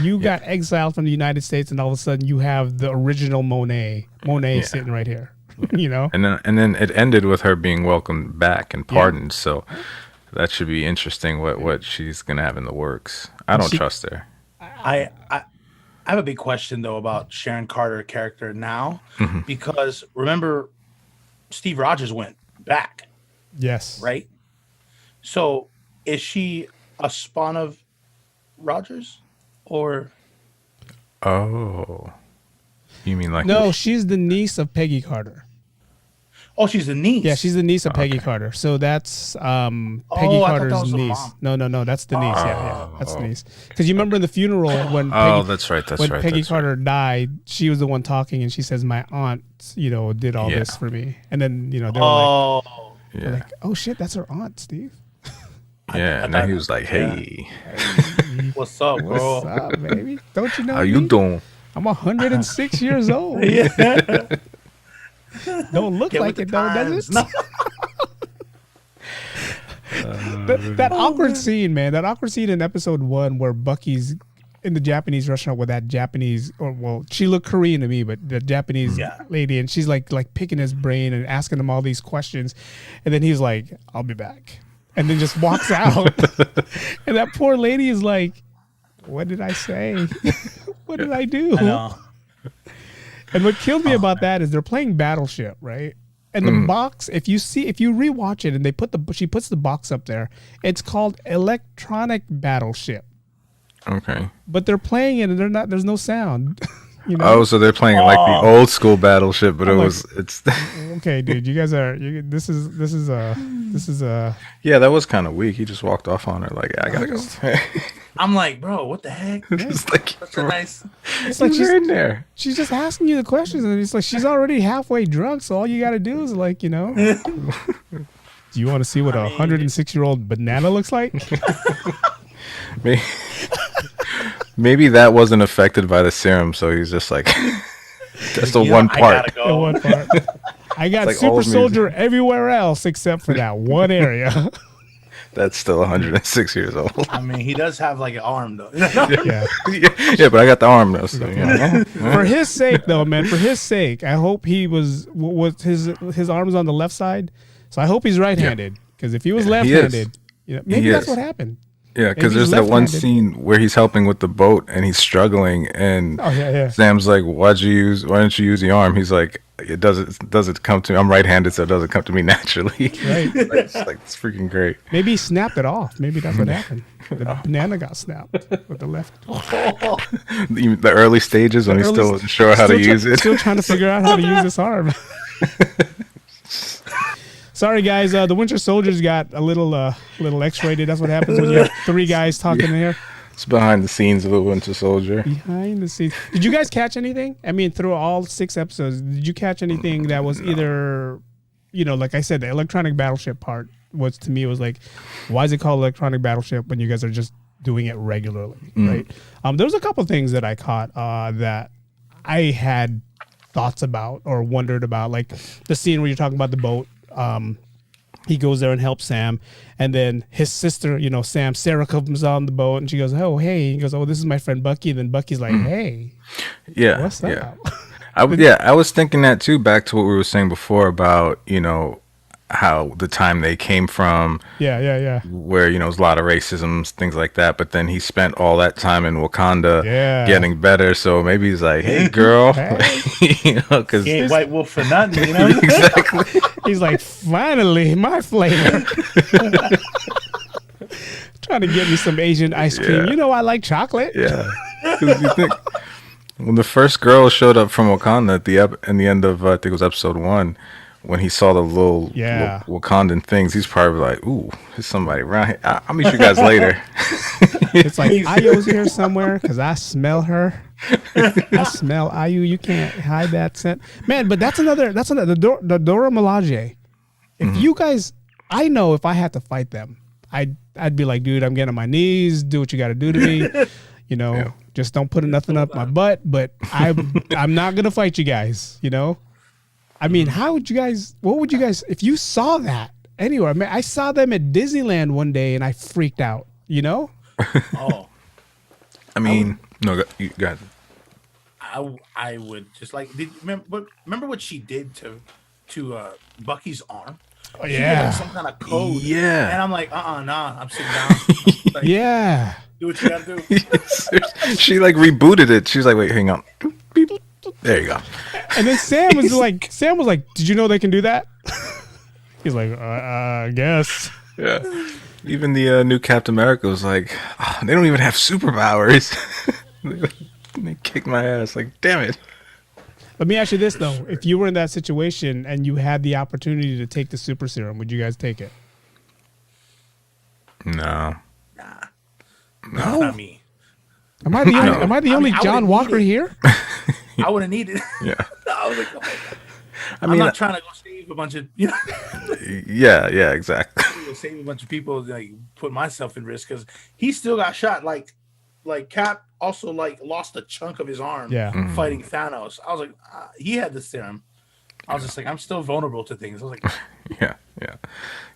You got exiled from the United States, and all of a sudden you have the original Monet sitting right here. And then it ended with her being welcomed back and pardoned. So that should be interesting. What she's gonna have in the works. I don't trust her. I have a big question though about Sharon Carter character now, because remember, Steve Rogers went back. Yes. Right. So is she a spawn of Rogers, or? Oh, you mean like? No, she's the niece of Peggy Carter. Oh, she's the niece. Yeah, she's the niece of Peggy Carter. So that's Peggy Carter's niece. No, that's the niece. Yeah, that's the niece. Because you remember in the funeral when Peggy, that's right. Peggy Carter died, she was the one talking, and she says, "My aunt, did all this for me." And then they were like, "Oh shit, that's her aunt, Steve." Yeah, and then he was like, "Hey, what's up, bro? What's up, baby? Don't you know how me? you doing?" I'm 106 years old. Don't look like it though, does it? That awkward scene, man. That awkward scene in episode 1 where Bucky's in the Japanese restaurant with that Japanese, she looked Korean to me, but the Japanese lady, and she's like picking his brain and asking him all these questions, and then he's like, "I'll be back," and then just walks out. And that poor lady is like, "What did I say? What did I do?" I know. And what killed me about that is they're playing Battleship, right? And the box, if you rewatch it, and she puts the box up there, it's called Electronic Battleship. Okay. But they're playing it, and there's no sound. Oh, so they're playing like the old school Battleship, but it's okay, dude. You guys are. This is Yeah, that was kind of weak. He just walked off on her like, I gotta go. I'm like, bro, what the heck? It's like, That's a nice. It's like she's in there. She's just asking you the questions, and it's like she's already halfway drunk. So all you got to do is do you want to see what a 106-year-old banana looks like? Maybe that wasn't affected by the serum, so he's just like, that's the one part. The one part. I got like super soldier everywhere else except for that one area. That's still 106 years old. I mean, he does have like an arm though. Yeah, but I got the arm though. So, For his sake, though, man. For his sake, I hope he was his arms on the left side. So I hope he's right-handed. Because if he was left-handed, maybe that's what happened. Yeah, because there's that one scene where he's helping with the boat and he's struggling, and Sam's like, why didn't you use the arm? He's like, it doesn't come to me. I'm right-handed, so it doesn't come to me naturally. Right. It's freaking great. Maybe he snapped it off. Maybe that's what happened. The banana got snapped with the left. The early stages when he's still not sure how to use it. Still trying to figure out how to use this arm. Sorry, guys. The Winter Soldier's got a little X-rated. That's what happens when you have 3 guys talking in here. It's behind the scenes of the Winter Soldier. Behind the scenes. Did you guys catch anything? I mean, through all 6 episodes, did you catch anything that was either, like I said, the electronic battleship part was, to me, was like, why is it called electronic battleship when you guys are just doing it regularly, right? There was a couple things that I caught that I had thoughts about or wondered about, like the scene where you're talking about the boat. He goes there and helps Sam, and then his sister, Sarah comes on the boat, and she goes, "Oh, hey." He goes, "Oh, this is my friend Bucky." And then Bucky's like, "Hey, what's up?" I was thinking that too. Back to what we were saying before about, how the time they came from, Yeah. where there's a lot of racism, things like that. But then he spent all that time in Wakanda, getting better. So maybe he's like, "Hey, girl," because he ain't white wolf for nothing, exactly. He's like, finally, my flavor. Trying to get me some Asian ice cream. I like chocolate. Yeah. 'Cause you think when the first girl showed up from Wakanda in the end of I think it was episode 1, when he saw the little Wakandan things, he's probably like, "Ooh, there's somebody around here. I'll meet you guys later." It's like Ayo's here somewhere because I smell her. I smell Ayu. You can't hide that scent, man. But that's another. The Dora Milaje. If you guys, I know if I had to fight them, I'd be like, dude, I'm getting on my knees. Do what you got to do to me. Just don't put nothing up my butt. But I'm not gonna fight you guys. I mean, what would you guys, if you saw that anywhere? I mean, I saw them at Disneyland one day and I freaked out, Oh. I mean, no, you guys. I would just like, remember what she did to Bucky's arm? Oh, She yeah. did, like, some kind of code. Yeah. And I'm like, nah, I'm sitting down. Like, Yeah. do what you gotta do. She like rebooted it. She's like, wait, hang on. Beep. There you go. And then Sam was like, did you know they can do that? He's like, I guess. Yeah. Even the new Captain America was like, oh, they don't even have superpowers. They kicked my ass. Like, damn it. Let me ask you this, though. If you were in that situation and you had the opportunity to take the super serum, would you guys take it? No. No, not me. Am I the only John Walker here? I wouldn't need it. Yeah. I was like, oh my God. I I'm mean, not trying to go save a bunch of, yeah, exactly. save a bunch of people, like put myself in risk because he still got shot. Like Cap also like lost a chunk of his arm fighting Thanos. I was like, he had the serum. I was just like, I'm still vulnerable to things. I was like, yeah,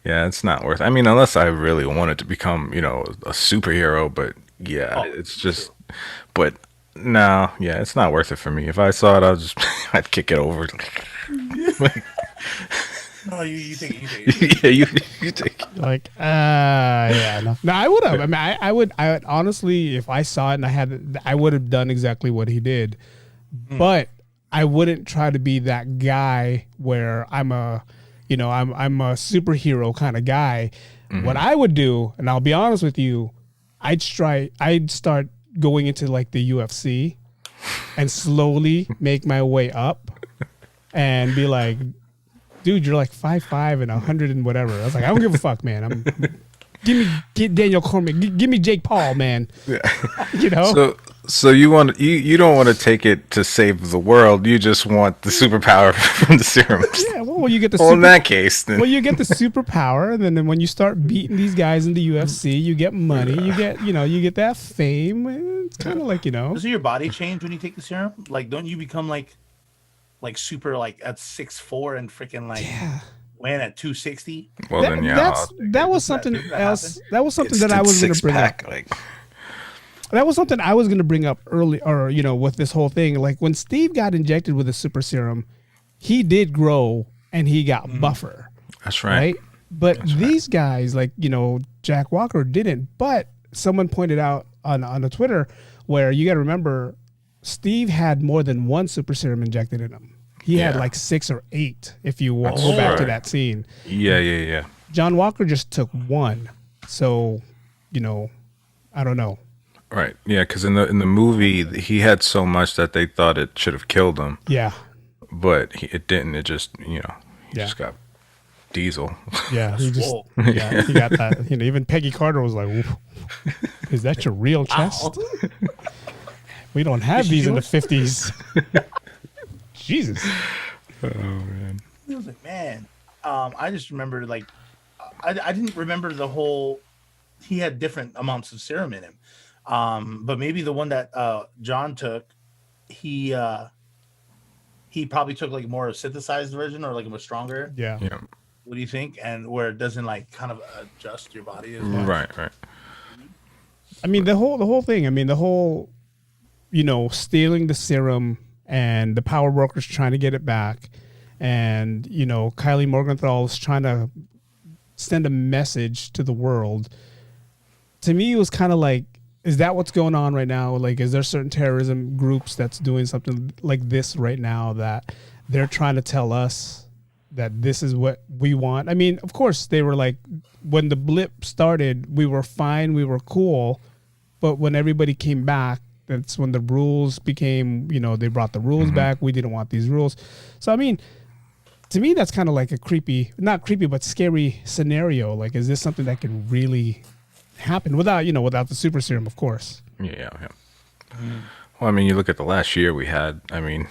it's not worth. I mean, unless I really wanted to become, a superhero, but it's just. But no, it's not worth it for me. If I saw it, I'd kick it over. no, you take it. Yeah, you take it. Like, no, I would have. I mean, I would honestly, if I saw it and I would have done exactly what he did, but I wouldn't try to be that guy where I'm a superhero kind of guy. What I would do, and I'll be honest with you, I'd start going into like the UFC and slowly make my way up and be like, dude, you're like 5'5" and 100 and whatever. I was like, I don't give a fuck, man. Get Daniel Cormier, give me Jake Paul, man. Yeah. So you don't want to take it to save the world. You just want the superpower from the serum. Yeah, well, you get the. In that case, then. Well, you get the superpower, and then when you start beating these guys in the UFC, you get money. You get that fame. It's kind of like Doesn't your body change when you take the serum? Like, don't you become like super like at 6'4" and freaking like weighing at 260? Well, that was something else. That was something that I was going to bring up. That was something I was going to bring up early, or with this whole thing. Like when Steve got injected with the super serum, he did grow and he got buffer. That's right. But these guys, like Jack Walker, didn't. But someone pointed out on the Twitter where you got to remember, Steve had more than one super serum injected in him. He had like 6 or 8. If you go back to that scene. Yeah. John Walker just took one. So, I don't know. Right. Yeah, because in the movie he had so much that they thought it should have killed him. Yeah. But it didn't. It just just got diesel. Yeah. He got that. Even Peggy Carter was like, "Is that your real chest? We don't have these in the 50s." Jesus. Oh man. I was like, man. I just remember like I didn't remember the whole. He had different amounts of serum in him. But maybe the one that John took, he probably took like more of a synthesized version or like a stronger. Yeah. What do you think? And where it doesn't like kind of adjust your body as much. Right. I mean the whole thing. I mean the whole, stealing the serum and the power brokers trying to get it back, and Kylie Morgenthau is trying to send a message to the world. To me, it was kind of like, is that what's going on right now? Like, is there certain terrorism groups that's doing something like this right now that they're trying to tell us that this is what we want? I mean, of course, they were like, when the blip started, we were fine, we were cool. But when everybody came back, that's when the rules became, they brought the rules back. We didn't want these rules. So, I mean, to me, that's kind of like a not creepy, but scary scenario. Like, is this something that can really happen without the super serum, of course? Yeah. Well, I mean, you look at the last year we had. I mean,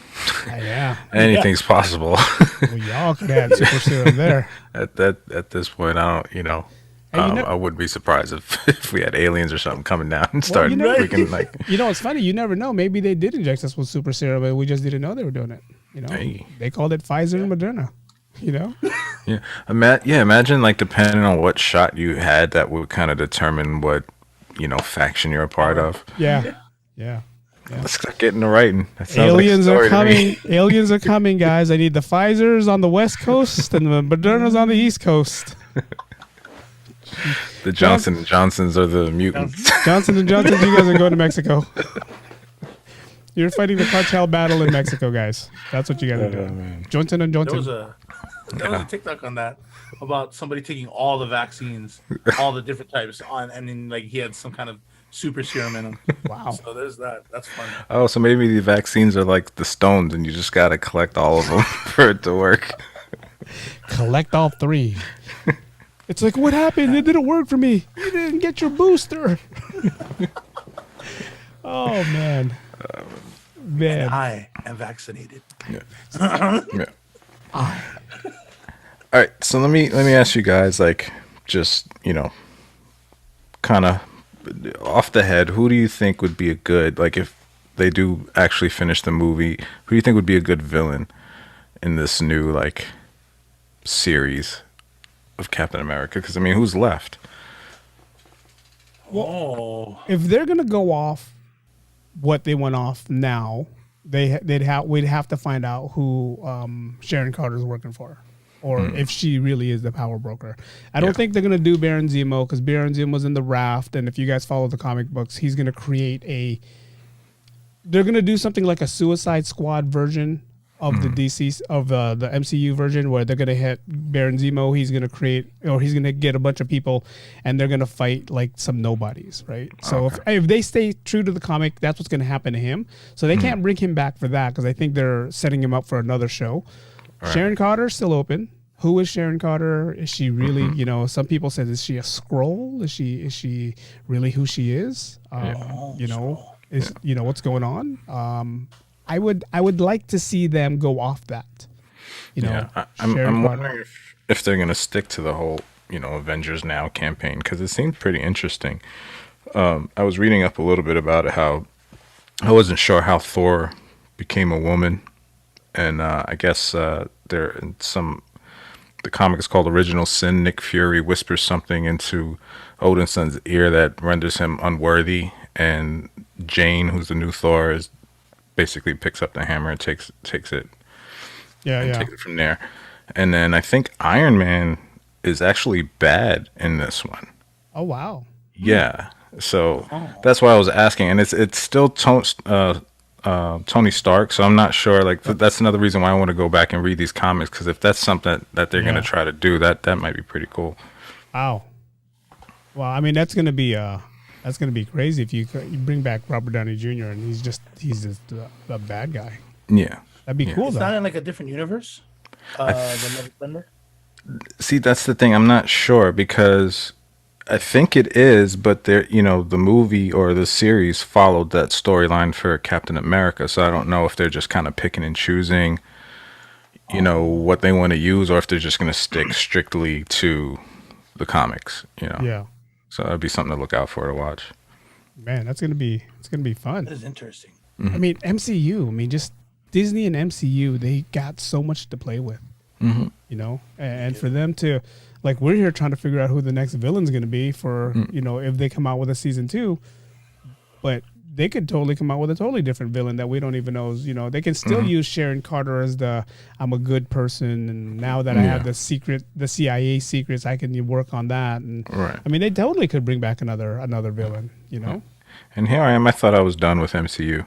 anything's possible. Well, y'all could have had super serum there. At this point, I don't. I wouldn't be surprised if we had aliens or something coming down and started freaking like. It's funny. You never know. Maybe they did inject us with super serum, but we just didn't know they were doing it. They called it Pfizer and Moderna. Yeah. Imagine like depending on what shot you had, that would kind of determine what faction you're a part of. Yeah. Let's start getting to writing. Aliens are coming. Aliens are coming, guys. I need the Pfizers on the West Coast and the Modernas on the East Coast. The Johnson & Johnsons are the mutants. Johnson & Johnsons, you guys are going to Mexico. You're fighting the cartel battle in Mexico, guys. That's what you got to do. Man. Johnson & Johnson. There was a TikTok on that about somebody taking all the vaccines, all the different types and then like he had some kind of super serum in them. Wow. So there's that. That's funny. Oh, so maybe the vaccines are like the stones and you just got to collect all of them for it to work. Collect all 3. It's like, what happened? It didn't work for me. You didn't get your booster. Oh, man. And I am vaccinated. Yeah. All right. So let me ask you guys, like, just, kind of off the head, who do you think would be a good, like, if they do actually finish the movie, who do you think would be a good villain in this new, like, series of Captain America? Because I mean, who's left? Well, if they're gonna go off what they went off now, we'd have to find out who Sharon Carter's working for, or if she really is the power broker. I don't think they're gonna do Baron Zemo, because Baron Zemo's in the Raft, and if you guys follow the comic books, he's gonna create they're gonna do something like a Suicide Squad version of the DC of the MCU version, where they're gonna hit Baron Zemo. He's gonna get a bunch of people, and they're gonna fight like some nobodies, right? So if they stay true to the comic, that's what's gonna happen to him. So they can't bring him back for that, because I think they're setting him up for another show. Right. Sharon Carter's still open. Who is Sharon Carter? Is she really? Some people said, is she a Skrull? Is she really who she is? What's going on? I would like to see them go off that. I'm wondering if they're going to stick to the whole, Avengers Now campaign, because it seemed pretty interesting. I was reading up a little bit about it, how I wasn't sure how Thor became a woman. And I guess there in the comic is called Original Sin. Nick Fury whispers something into Odinson's ear that renders him unworthy. And Jane, who's the new Thor, basically picks up the hammer and takes it. Takes it from there. And then I think Iron Man is actually bad in this one. Oh wow. Yeah. So that's why I was asking, and it's still Tony Stark. So I'm not sure. Like that's another reason why I want to go back and read these comics, because if that's something that they're gonna try to do, that might be pretty cool. Wow. Well, I mean that's gonna be crazy if you bring back Robert Downey Jr. and he's just a bad guy. Yeah, that'd be cool. It's though. not in like a different universe. The Thunder. See, that's the thing. I'm not sure, because I think it is, but there, the movie or the series followed that storyline for Captain America, so I don't know if they're just kind of picking and choosing, what they want to use, or if they're just going to stick strictly to the comics. Yeah. So that'd be something to look out for to watch. Man, it's gonna be fun. That is interesting. I mean, MCU. I mean, just Disney and MCU. They got so much to play with. And for them to, like, we're here trying to figure out who the next villain's gonna be for, if they come out with a season 2. But they could totally come out with a totally different villain that we don't even know. You know, they can still use Sharon Carter as the I'm a good person, and now that I have the CIA secrets, I can work on that. And I mean, they totally could bring back another villain. You know. And here I am. I thought I was done with MCU.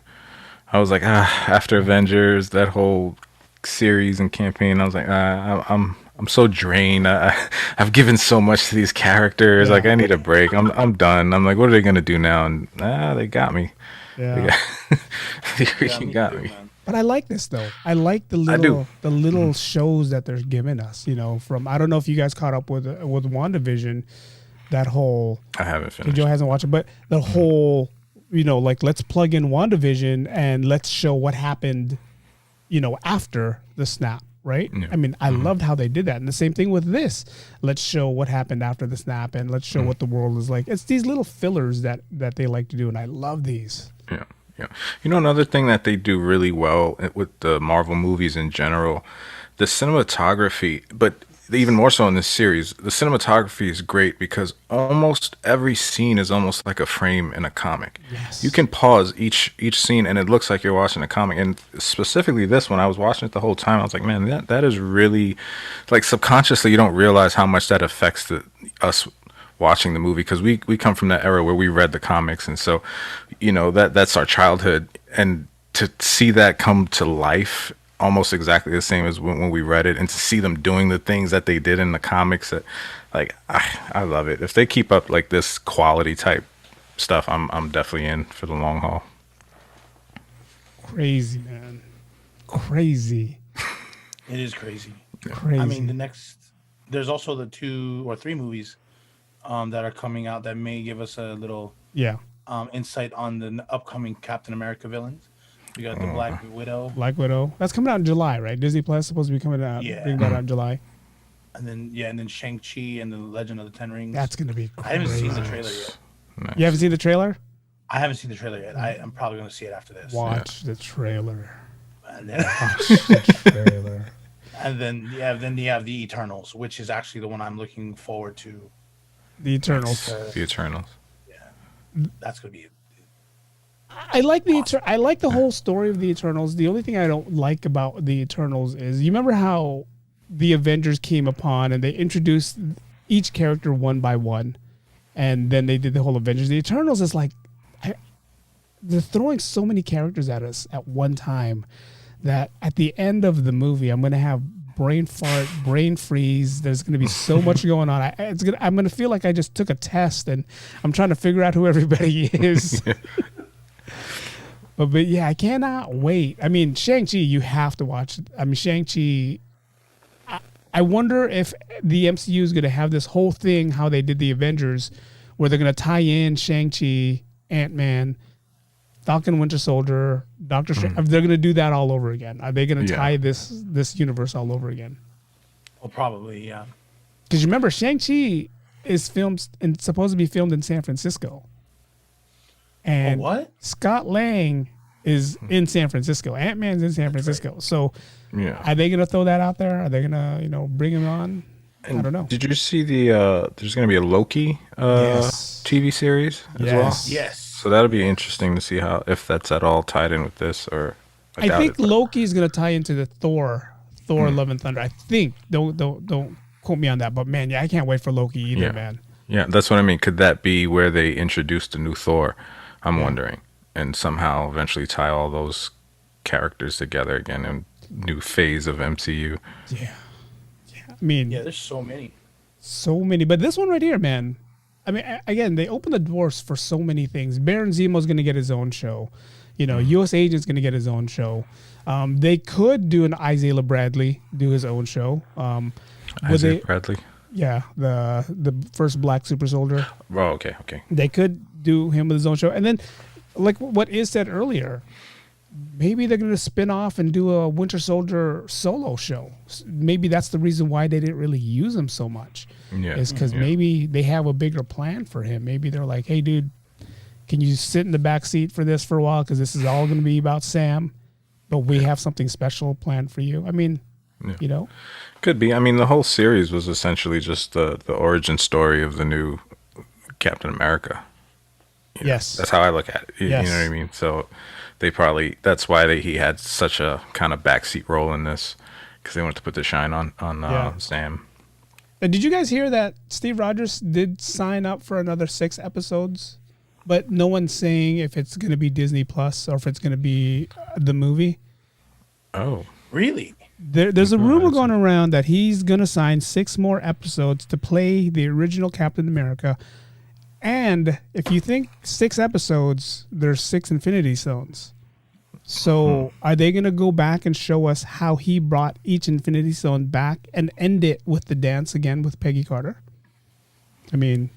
I was like, after Avengers, that whole series and campaign, I was like, I'm so drained. I've given so much to these characters. Like, I need a break. I'm done. I'm like, what are they gonna do now? And they got me. Yeah, they freaking got me. But I like this though. I like the little shows that they're giving us. You know, from I don't know if you guys caught up with WandaVision. That whole I haven't finished. Joe hasn't watched it, but the whole, you know, like let's plug in WandaVision and let's show what happened, you know, after the snap, right? Yeah. I mean, I loved how they did that. And the same thing with this. Let's show what happened after the snap and let's show what the world is like. It's these little fillers that they like to do, and I love these. Yeah. Yeah. You know, another thing that they do really well with the Marvel movies in general, the cinematography, but even more so in this series, the cinematography is great because almost every scene is almost like a frame in a comic. Yes. You can pause each scene and it looks like you're watching a comic. And specifically this one, I was watching it the whole time. I was like, man, that is really, like, subconsciously you don't realize how much that affects us watching the movie, because we come from that era where we read the comics, and so, you know, that's our childhood, and to see that come to life almost exactly the same as when we read it, and to see them doing the things that they did in the comics, that, like, I love it. If they keep up like this quality type stuff, I'm definitely in for the long haul. Crazy, man. Crazy. It is crazy. Crazy. I mean, there's also the 2 or 3 movies that are coming out that may give us a little insight on the upcoming Captain America villains. We got the Black Widow. That's coming out in July, right? Disney Plus is supposed to be coming out. Yeah. Bring that out in July. And then Shang-Chi and the Legend of the Ten Rings. That's gonna be crazy. I haven't seen the trailer yet. Nice. You haven't seen the trailer? I haven't seen the trailer yet. I'm probably going to see it after this. Watch the trailer. And then, Watch the trailer. and then you have the Eternals, which is actually the one I'm looking forward to. The Eternals. The Eternals. Yeah, that's going to be. I like I like the whole story of the Eternals. The only thing I don't like about the Eternals is, you remember how the Avengers came upon and they introduced each character one by one, and then they did the whole Avengers. The Eternals is like, they're throwing so many characters at us at one time that at the end of the movie, I'm going to have brain fart, brain freeze. There's going to be so much going on. I'm going to feel like I just took a test and I'm trying to figure out who everybody is. But yeah, I cannot wait. I mean, Shang-Chi, you have to watch. I mean, Shang-Chi, I wonder if the MCU is going to have this whole thing, how they did the Avengers, where they're going to tie in Shang-Chi, Ant-Man, Falcon, Winter Soldier, Doctor Strange. They're going to do that all over again. Are they going to tie this universe all over again? Well, probably, yeah. Because you remember, Shang-Chi is filmed and supposed to be filmed in San Francisco. And what? Scott Lang is in San Francisco. Ant-Man's in San Francisco. Right. So are they going to throw that out there? Are they going to, bring him on? I don't know. Did you see there's going to be a Loki TV series as well? Yes. So that'll be interesting to see if that's at all tied in with this, or I think Loki is going to tie into the Thor Love and Thunder. I think. Don't quote me on that, but man, I can't wait for Loki either, man. Yeah, that's what I mean. Could that be where they introduced the new Thor? I'm wondering, and somehow eventually tie all those characters together again in new phase of MCU. Yeah. I mean, there's so many. But this one right here, man. I mean, again, they open the doors for so many things. Baron Zemo's going to get his own show. U.S. Agent's going to get his own show. They could do an Isaiah Bradley do his own show. Isaiah Bradley. Yeah, the first black super soldier. Oh, okay. They could do him with his own show. And then, like what Iz said earlier, maybe they're going to spin off and do a Winter Soldier solo show. Maybe that's the reason why they didn't really use him so much. Yeah. Is because maybe they have a bigger plan for him. Maybe they're like, hey, dude, can you sit in the back seat for this for a while? Because this is all going to be about Sam, but we have something special planned for you. I mean, Could be. I mean, the whole series was essentially just the origin story of the new Captain America. Yes. That's how I look at it. You know what I mean? So they probably, that's why he had such a kind of backseat role in this, because they wanted to put the shine on Sam. And did you guys hear that Steve Rogers did sign up for another 6 episodes, but no one's saying if it's going to be Disney Plus or if it's going to be the movie? Oh, really? There's a rumor going around that he's going to sign 6 more episodes to play the original Captain America. And if you think 6 episodes, there's 6 Infinity Stones. So are they going to go back and show us how he brought each Infinity Stone back and end it with the dance again with Peggy Carter? I mean...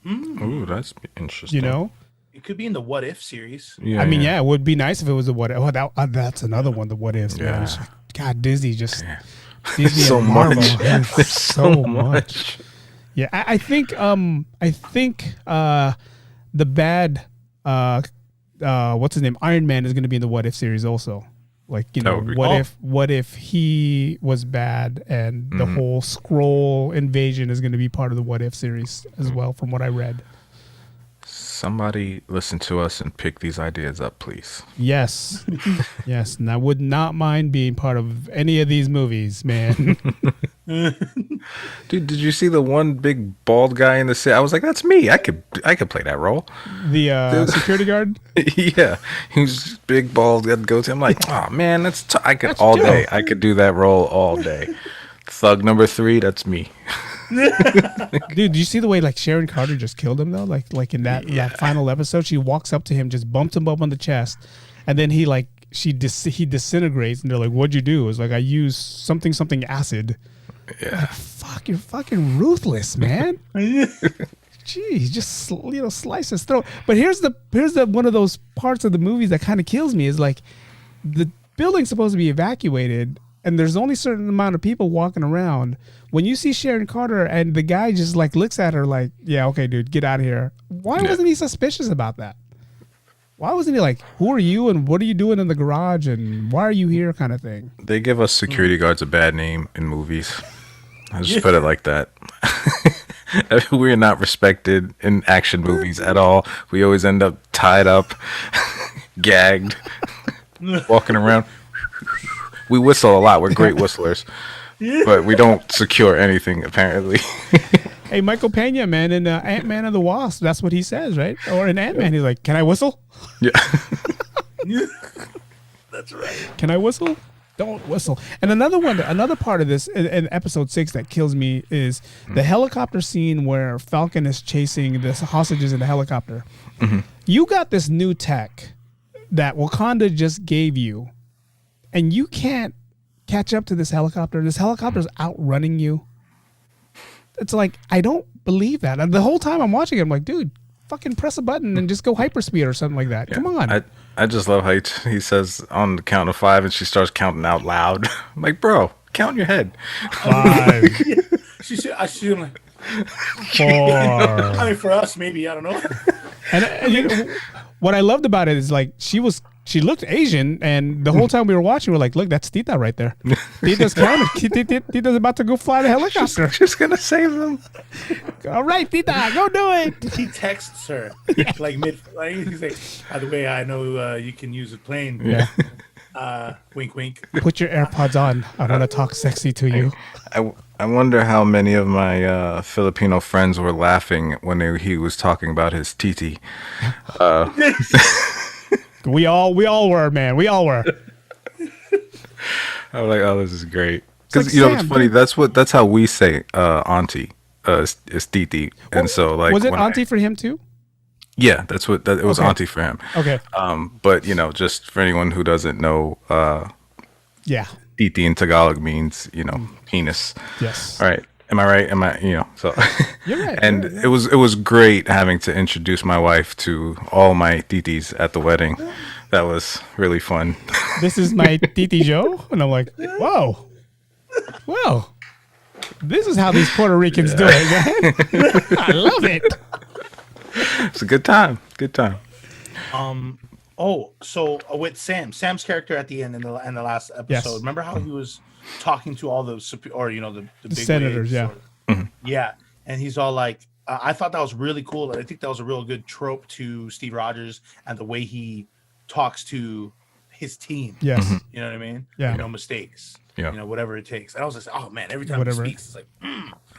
Ooh, that's interesting. You know? It could be in the What If series. Yeah, I mean, it would be nice if it was a What If. Oh, that's another one, the What Ifs, man. It's like, God, Disney just... Disney so and Marvel. much. There's so much. Yeah, I think the bad what's his name? Iron Man is going to be in the What If series also. Like, you know, what if he was bad, and the whole Skrull invasion is going to be part of the What If series as well, from what I read. Somebody listen to us and pick these ideas up, please. Yes. Yes. And I would not mind being part of any of these movies, man. Dude, did you see the one big bald guy in the set? I was like, that's me. I could play that role. The security guard? Yeah. He was big, bald, got goatee. I'm like, oh man, that's That's all Joe. day. I could do that role all day. Thug number 3, that's me. Dude, do you see the way like Sharon Carter just killed him though? Like in that final episode, she walks up to him, just bumped him up on the chest, and then he disintegrates, and they're like, "What'd you do?" It's like, "I used something acid." Yeah. Like, fuck, you're fucking ruthless, man. Jeez, just slice his throat. But here's the one of those parts of the movies that kind of kills me is like the building's supposed to be evacuated, and there's only a certain amount of people walking around. When you see Sharon Carter and the guy just like looks at her like, yeah, okay, dude, get out of here. Why wasn't he suspicious about that? Why wasn't he like, who are you and what are you doing in the garage and why are you here kind of thing? They give us security guards a bad name in movies. I just put it like that. We're not respected in action movies at all. We always end up tied up, gagged, walking around. We whistle a lot. We're great whistlers. But we don't secure anything, apparently. Hey, Michael Pena, man, in Ant-Man and the Wasp, that's what he says, right? Or in Ant-Man, he's like, can I whistle? Yeah. That's right. Can I whistle? Don't whistle. And another part of this in episode 6 that kills me is the helicopter scene where Falcon is chasing the hostages in the helicopter. Mm-hmm. You got this new tech that Wakanda just gave you, and you can't catch up to this helicopter. This helicopter's outrunning you. It's like, I don't believe that. And the whole time I'm watching it, I'm like, dude, fucking press a button and just go hyperspeed or something like that. Yeah. Come on. I just love how he says on the count of 5 and she starts counting out loud. I'm like, bro, count in your head. 5. I should like 4. I mean, for us, maybe, I don't know. And you know, what I loved about it is like she looked Asian, and the whole time we were watching, we're like, look, that's Tita right there. Tita's counting. Tita's about to go fly the helicopter. She's going to save them. All right, Tita, go do it. He texts her like he's like, by the way, I know you can use a plane. Yeah. Wink, wink. Put your AirPods on. I want to talk sexy to you. I wonder how many of my Filipino friends were laughing when he was talking about his titi. We all were, man. We all were. I was like, oh, this is great. Because like, you know, it's funny. That's how we say auntie is titi, and so like, was it auntie for him too? Yeah, it was auntie for him. Okay. But you know, just for anyone who doesn't know, yeah, titi in Tagalog means, you know, penis. Yes. All right. Am I right? Am I, you know, so. You're right. And it was great having to introduce my wife to all my titis at the wedding. That was really fun. This is my Titi Joe, and I'm like, whoa, well, this is how these Puerto Ricans do it, man. I love it. It's a good time. Good time. So with Sam's character at the end in the last episode, yes. Remember how he was talking to all the big senators, wigs, yeah. yeah, and he's all like, I thought that was really cool. And I think that was a real good trope to Steve Rogers and the way he talks to his team. Yes. You know what I mean? Yeah. No mistakes. Yeah. You know, whatever it takes. And I was just, oh man, every time Whatever. he speaks, it's like,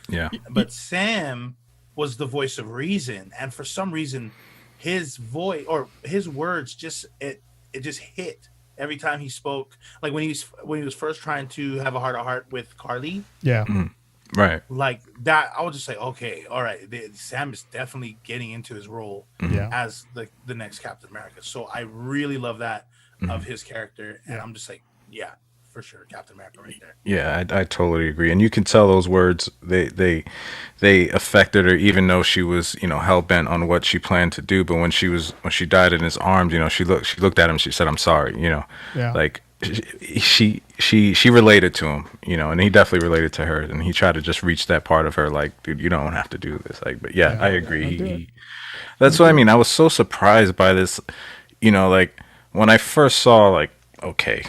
Yeah. But Sam was the voice of reason. And for some reason, his voice or his words just it just hit every time he spoke. Like when he was first trying to have a heart-to-heart with Carly. Yeah. Right. Like that, I would just say, okay, all right, Sam is definitely getting into his role Yeah. as the next Captain America. So I really love that of his character, and I'm just like, yeah, for sure, Captain America right there. Yeah, I totally agree, and you can tell those words they affected her, even though she was hell bent on what she planned to do. But when she died in his arms, she looked at him, she said, "I'm sorry," Yeah. like she related to him, and he definitely related to her, and he tried to just reach that part of her, like, dude, you don't have to do this, like, but yeah, I agree. That's what I mean. I was so surprised by this, like when I first saw, like, okay,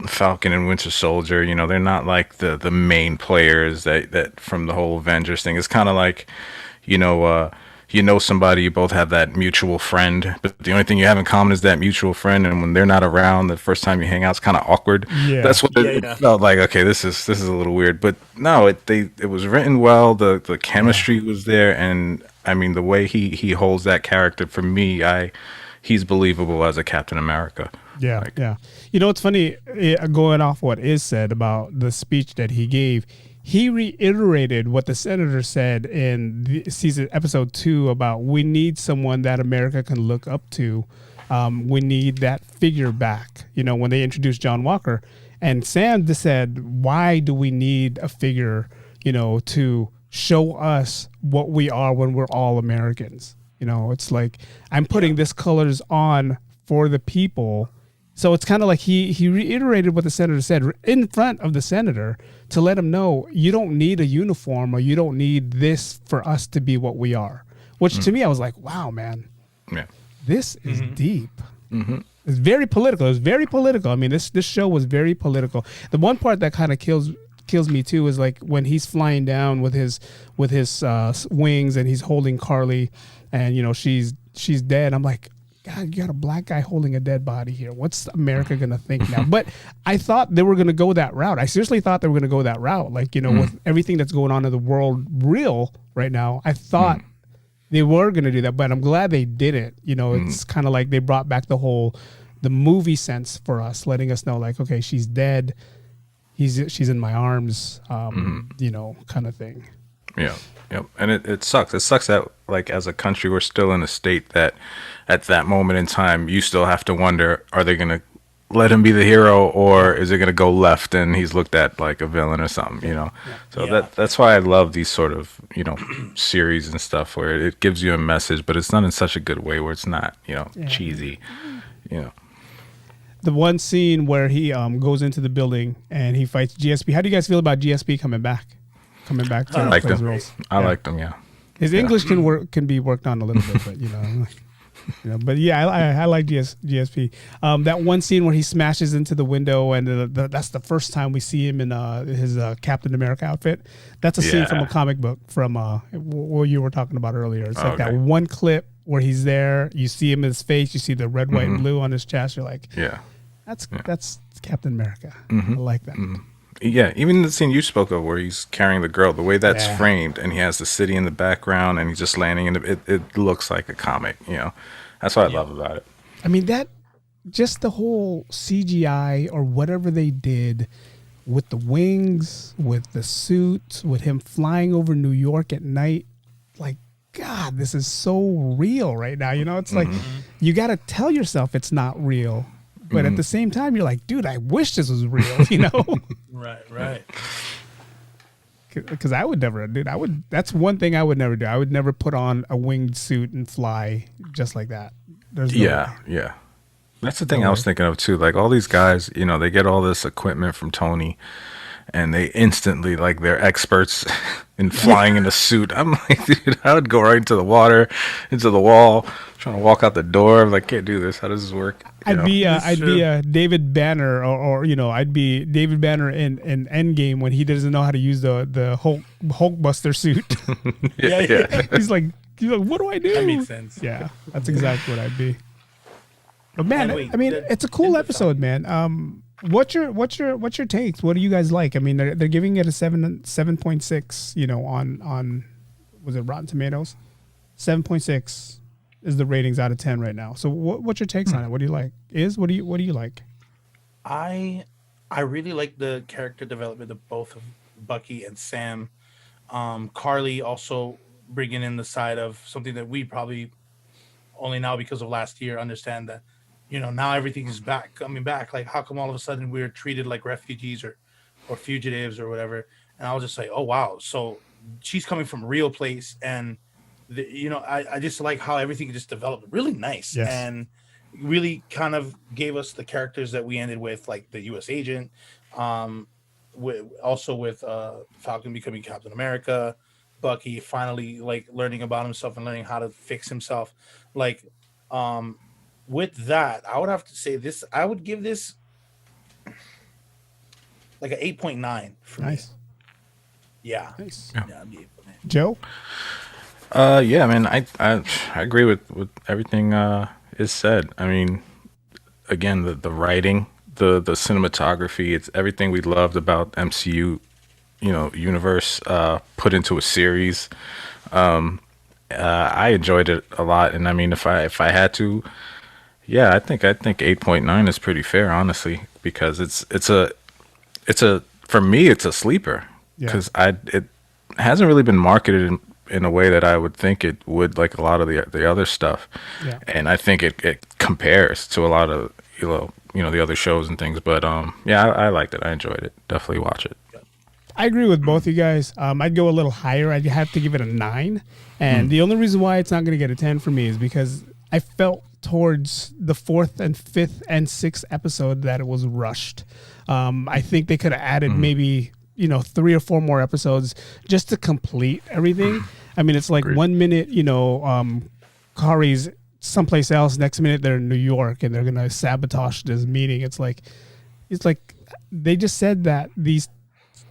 Falcon and Winter Soldier, they're not like the main players that from the whole Avengers thing. It's kind of like, somebody, you both have that mutual friend, but the only thing you have in common is that mutual friend. And when they're not around, the first time you hang out, it's kind of awkward. Yeah. That's what it felt like. Okay, this is a little weird, but no, it was written well. The chemistry was there, and I mean the way he holds that character, for me, he's believable as a Captain America. Yeah, yeah. It's funny, going off what Iz said about the speech that he gave, he reiterated what the senator said in the episode 2 about we need someone that America can look up to. We need that figure back, when they introduced John Walker. And Sam just said, why do we need a figure, to show us what we are when we're all Americans? It's like, I'm putting this colors on for the people. So it's kind of like he reiterated what the senator said in front of the senator to let him know you don't need a uniform or you don't need this for us to be what we are. Which to me, I was like, wow, man, this is deep. It's very political. It's very political. I mean, this show was very political. The one part that kind of kills me too is like when he's flying down with his wings and he's holding Carly, and she's dead. I'm like, God, you got a black guy holding a dead body here. What's America going to think now? But I thought they were going to go that route. I seriously thought they were going to go that route. Like, with everything that's going on in the world real right now, I thought they were going to do that, but I'm glad they didn't. It's kind of like they brought back the movie sense for us, letting us know, like, okay, she's dead. She's in my arms, kind of thing. Yeah. Yep. And it sucks. It sucks that, like, as a country, we're still in a state that at that moment in time, you still have to wonder, are they going to let him be the hero, or is it going to go left and he's looked at like a villain or something, So that's why I love these sort of, series and stuff where it gives you a message, but it's done in such a good way where it's not, cheesy, The one scene where he goes into the building and he fights GSP. How do you guys feel about GSP coming back to I liked his him. roles? I liked him. Yeah. His English can be worked on a little bit, but but yeah, I like GSP. That one scene where he smashes into the window, and that's the first time we see him in his Captain America outfit. That's a scene from a comic book from what you were talking about earlier. It's like that one clip where he's there. You see him in his face. You see the red, white, and blue on his chest. You're like, that's Captain America. I like that. Yeah, even the scene you spoke of where he's carrying the girl, the way that's framed, and he has the city in the background, and he's just landing in it looks like a comic, That's what I love about it. I mean, just the whole CGI or whatever they did with the wings, with the suit, with him flying over New York at night, like, God, this is so real right now. It's like you got to tell yourself it's not real. But at the same time, you're like, dude, I wish this was real, Right. Because I would never, dude. That's one thing I would never do. I would never put on a winged suit and fly just like that. There's no way. Yeah. That's the thing I was thinking of too. Like all these guys, they get all this equipment from Tony, and they instantly like they're experts in flying in a suit. I'm like, dude, I would go right into the water, into the wall, trying to walk out the door. I'm like, can't do this. How does this work? I'd be David Banner, or I'd be David Banner in Endgame when he doesn't know how to use the Hulkbuster suit. Yeah. He's like, what do I do? That makes sense. Yeah, that's exactly what I'd be. But man, And wait, I mean, it's a cool episode, man. What's your takes? What do you guys like? I mean, they're giving it a 7.6. On was it Rotten Tomatoes? 7.6 is the ratings out of 10 right now. So what's your takes on it? What do you like? What do you like? I really like the character development of both of Bucky and Sam. Carly also bringing in the side of something that we probably only now because of last year understand that, now everything is coming back. Like, how come all of a sudden we're treated like refugees or fugitives or whatever? And I was just like, oh wow. So she's coming from a real place, and I just like how everything just developed really nice. Yes. And really kind of gave us the characters that we ended with, like the U.S. agent, with Falcon becoming Captain America, Bucky finally like learning about himself and learning how to fix himself. Like, with that, I would have to say this. I would give this like an 8.9 for Nice. me. Yeah. Nice. Yeah. Yeah, I'd be 8.9. Joe? Yeah, man, I agree with everything is said. I mean, again, the writing, the cinematography, it's everything we loved about MCU, universe put into a series. I enjoyed it a lot, and I mean, if I had to, yeah, I think 8.9 is pretty fair, honestly, because it's a for me it's a sleeper because it hasn't really been marketed in a way that I would think it would, like a lot of the other stuff. Yeah. And I think it compares to a lot of the other shows and things. But yeah, I liked it. I enjoyed it. Definitely watch it. I agree with both you guys. I'd go a little higher. I'd have to give it a 9. And the only reason why it's not going to get a 10 for me is because I felt towards the 4th and 5th and 6th episode that it was rushed. I think they could have added maybe 3 or 4 more episodes just to complete everything. I mean, it's like Agreed. 1 minute, Kari's someplace else. Next minute they're in New York and they're gonna sabotage this meeting. It's like they just said that these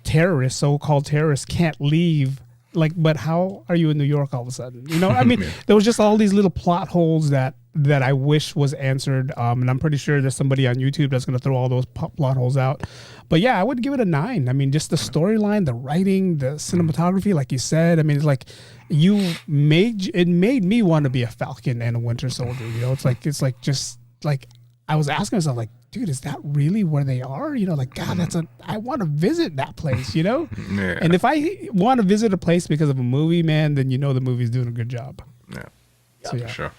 terrorists, so-called terrorists, can't leave. Like, but how are you in New York all of a sudden? I mean, there was just all these little plot holes that I wish was answered. And I'm pretty sure there's somebody on YouTube that's going to throw all those plot holes out. But yeah, I would give it a 9. I mean, just the storyline, the writing, the cinematography, like you said. I mean, it's like it made me want to be a Falcon and a Winter Soldier. It's like just like I was asking myself, like, dude, is that really where they are? Like, God, I want to visit that place, Yeah. And if I want to visit a place because of a movie, man, then the movie's doing a good job. Yeah. So yeah. For sure.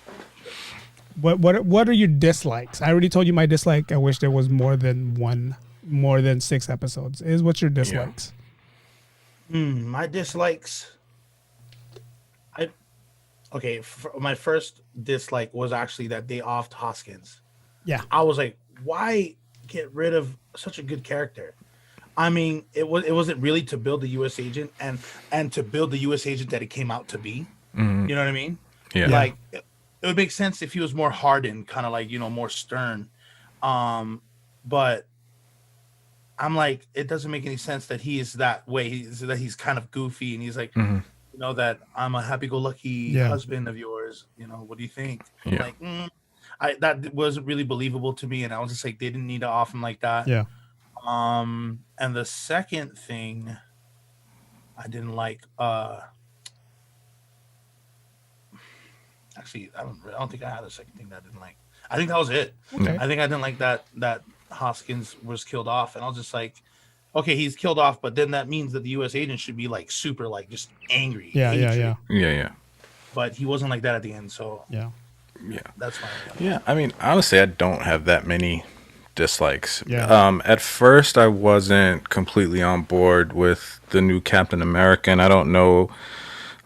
What are your dislikes? I already told you my dislike. I wish there was more than 6 episodes. What's your dislikes? My dislikes. My first dislike was actually that they offed Hoskins. Yeah. I was like, why get rid of such a good character? I mean, it wasn't really to build the U.S. agent and to build the U.S. agent that it came out to be. Mm-hmm. You know what I mean? Yeah. Like, it would make sense if he was more hardened, kind of like, more stern. But I'm like, it doesn't make any sense that he is that way. That he's kind of goofy and he's like, that I'm a happy-go-lucky husband of yours. What do you think? I'm like, that wasn't really believable to me, and I was just like, they didn't need to off him like that. Yeah. And the second thing I didn't like, actually, I don't think I had a second thing that I didn't like. I think that was it. Okay. I think I didn't like that Hoskins was killed off, and I was just like, okay, he's killed off, but then that means that the U.S. agent should be like super, like just angry. Yeah. But he wasn't like that at the end, so Yeah. that's fine. yeah, I mean, honestly, I don't have that many dislikes. Yeah. At first, I wasn't completely on board with the new Captain America, and I don't know.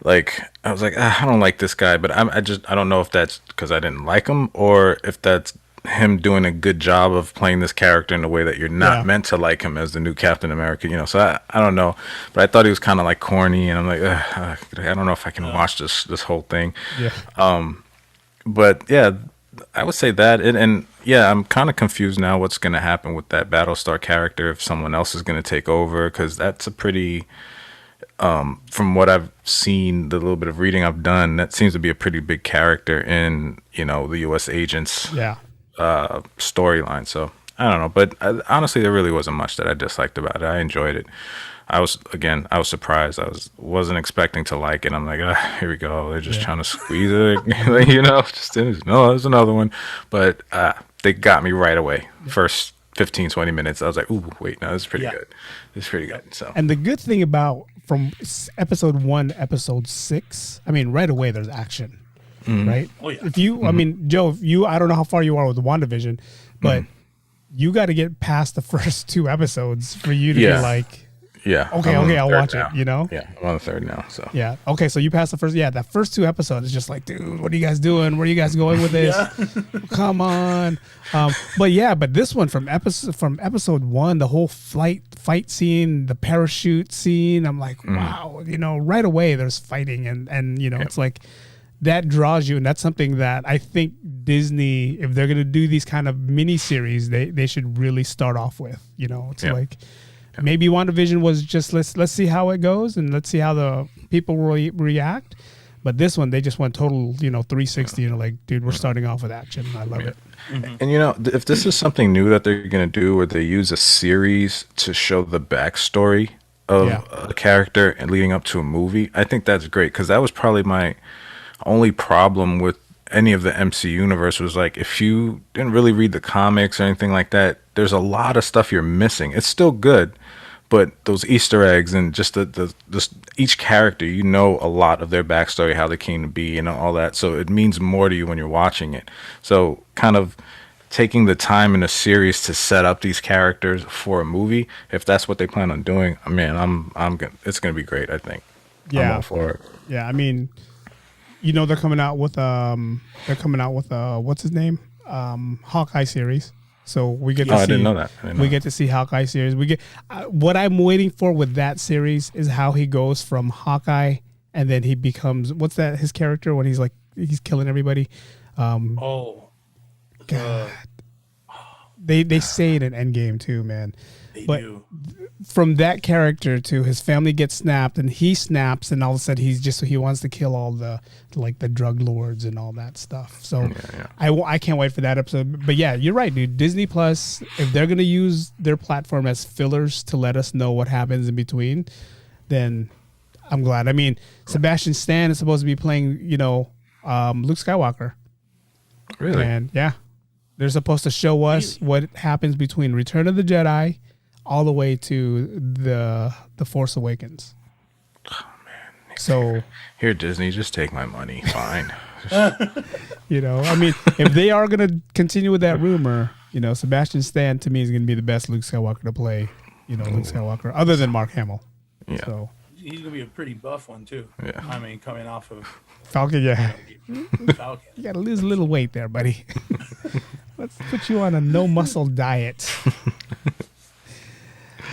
Like, I was like, I don't like this guy, but I don't know if that's because I didn't like him or if that's him doing a good job of playing this character in a way that you're not meant to like him as the new Captain America, you know. So I don't know, but I thought he was kind of like corny, and I'm like, I don't know if I can watch this whole thing. Yeah. But yeah, I would say that, and yeah, I'm kind of confused now what's going to happen with that Battlestar character, if someone else is going to take over, because that's a pretty, from what I've seen, the little bit of reading I've done, that seems to be a pretty big character in, you know, the U.S. agents storyline. So I don't know, but honestly, there really wasn't much that I disliked about it. I enjoyed it. I was surprised. Wasn't expecting to like it. I'm like, here we go. They're just trying to squeeze it, like, you know. There's another one, but they got me right away. First 15, 20 minutes, I was like, ooh, wait, no, this is pretty good. This is pretty good. So, and the good thing about from episode 1, episode 6, I mean, right away there's action, right? Oh yeah. If you, I mean, Joe, I don't know how far you are with WandaVision, but you got to get past the first 2 episodes for you to be like. Yeah. Okay, I'll watch it, you know? Yeah, I'm on the 3rd now, so. Yeah. Okay, so you passed the first, that first 2 episodes is just like, dude, what are you guys doing? Where are you guys going with this? Come on. But this one from episode 1, the whole fight scene, the parachute scene, I'm like, wow, you know, right away there's fighting and you know, it's like that draws you, and that's something that I think Disney, if they're going to do these kind of mini series, they should really start off with, you know, it's like maybe WandaVision was just let's see how it goes and let's see how the people react. But this one, they just went total, you know, 360 and like, dude, we're starting off with action. I love it. And you know, if this is something new that they're going to do, where they use a series to show the backstory of a character and leading up to a movie, I think that's great, because that was probably my only problem with any of the MC universe, was like, if you didn't really read the comics or anything like that, there's a lot of stuff you're missing. It's still good, but those Easter eggs and just each character, you know, a lot of their backstory, how they came to be and all that. So it means more to you when you're watching it. So kind of taking the time in a series to set up these characters for a movie, if that's what they plan on doing, man, it's gonna be great, I think. Yeah. I'm all for it. Yeah, I mean, you know, they're coming out with what's his name? Hawkeye series. So we get to see. I didn't know that. We get to see Hawkeye series. We get what I'm waiting for with that series is how he goes from Hawkeye and then he becomes, what's that, his character when he's like he's killing everybody. God. They say it in Endgame too, man. They do. From that character to his family gets snapped and he snaps, and all of a sudden he wants to kill all the drug lords and all that stuff. So I can't wait for that episode. But yeah, you're right, dude. Disney Plus, if they're gonna use their platform as fillers to let us know what happens in between, then I'm glad. I mean, Sebastian Stan is supposed to be playing, you know, Luke Skywalker. Really? And yeah, they're supposed to show us what happens between Return of the Jedi all the way to the Force Awakens. Oh man! So here, Disney, just take my money. Fine. You know, I mean, if they are gonna continue with that rumor, you know, Sebastian Stan to me is gonna be the best Luke Skywalker to play. You know, Luke Skywalker, other than Mark Hamill. Yeah. So he's gonna be a pretty buff one too. Yeah. I mean, coming off of Falcon, yeah. Falcon. You gotta lose a little weight there, buddy. Let's put you on a no muscle diet.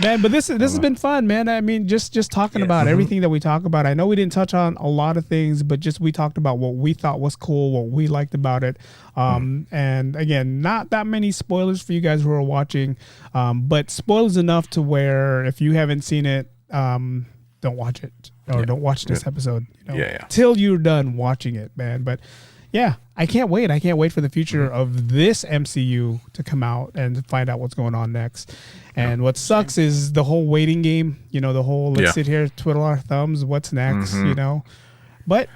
Man, but this has been fun, man. I mean, just talking about everything that we talk about. I know we didn't touch on a lot of things, but just we talked about what we thought was cool, what we liked about it. And again, not that many spoilers for you guys who are watching, but spoilers enough to where if you haven't seen it, don't watch it or don't watch this episode. You know, till you're done watching it, man. But yeah, I can't wait. I can't wait for the future of this MCU to come out and find out what's going on next. And what sucks is the whole waiting game, you know, the whole let's sit here, twiddle our thumbs, what's next, you know. But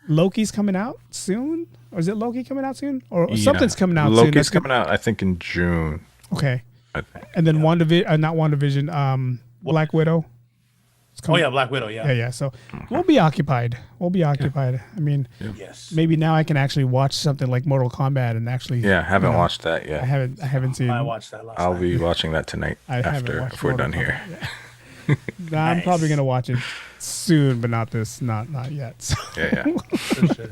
Loki's coming out soon? Or is it Loki coming out soon? Or something's coming out soon. Loki's coming out, I think, in June. Okay. And then WandaVision, not WandaVision, Black Widow. Black Widow, Yeah. So we'll be occupied. I mean, maybe now I can actually watch something like Mortal Kombat and actually. Yeah, haven't watched that yet. I haven't seen. I watched that last night. I'll be watching that tonight if we're done here. Nah, I'm probably gonna watch it soon, but not yet. So. Yeah. For sure.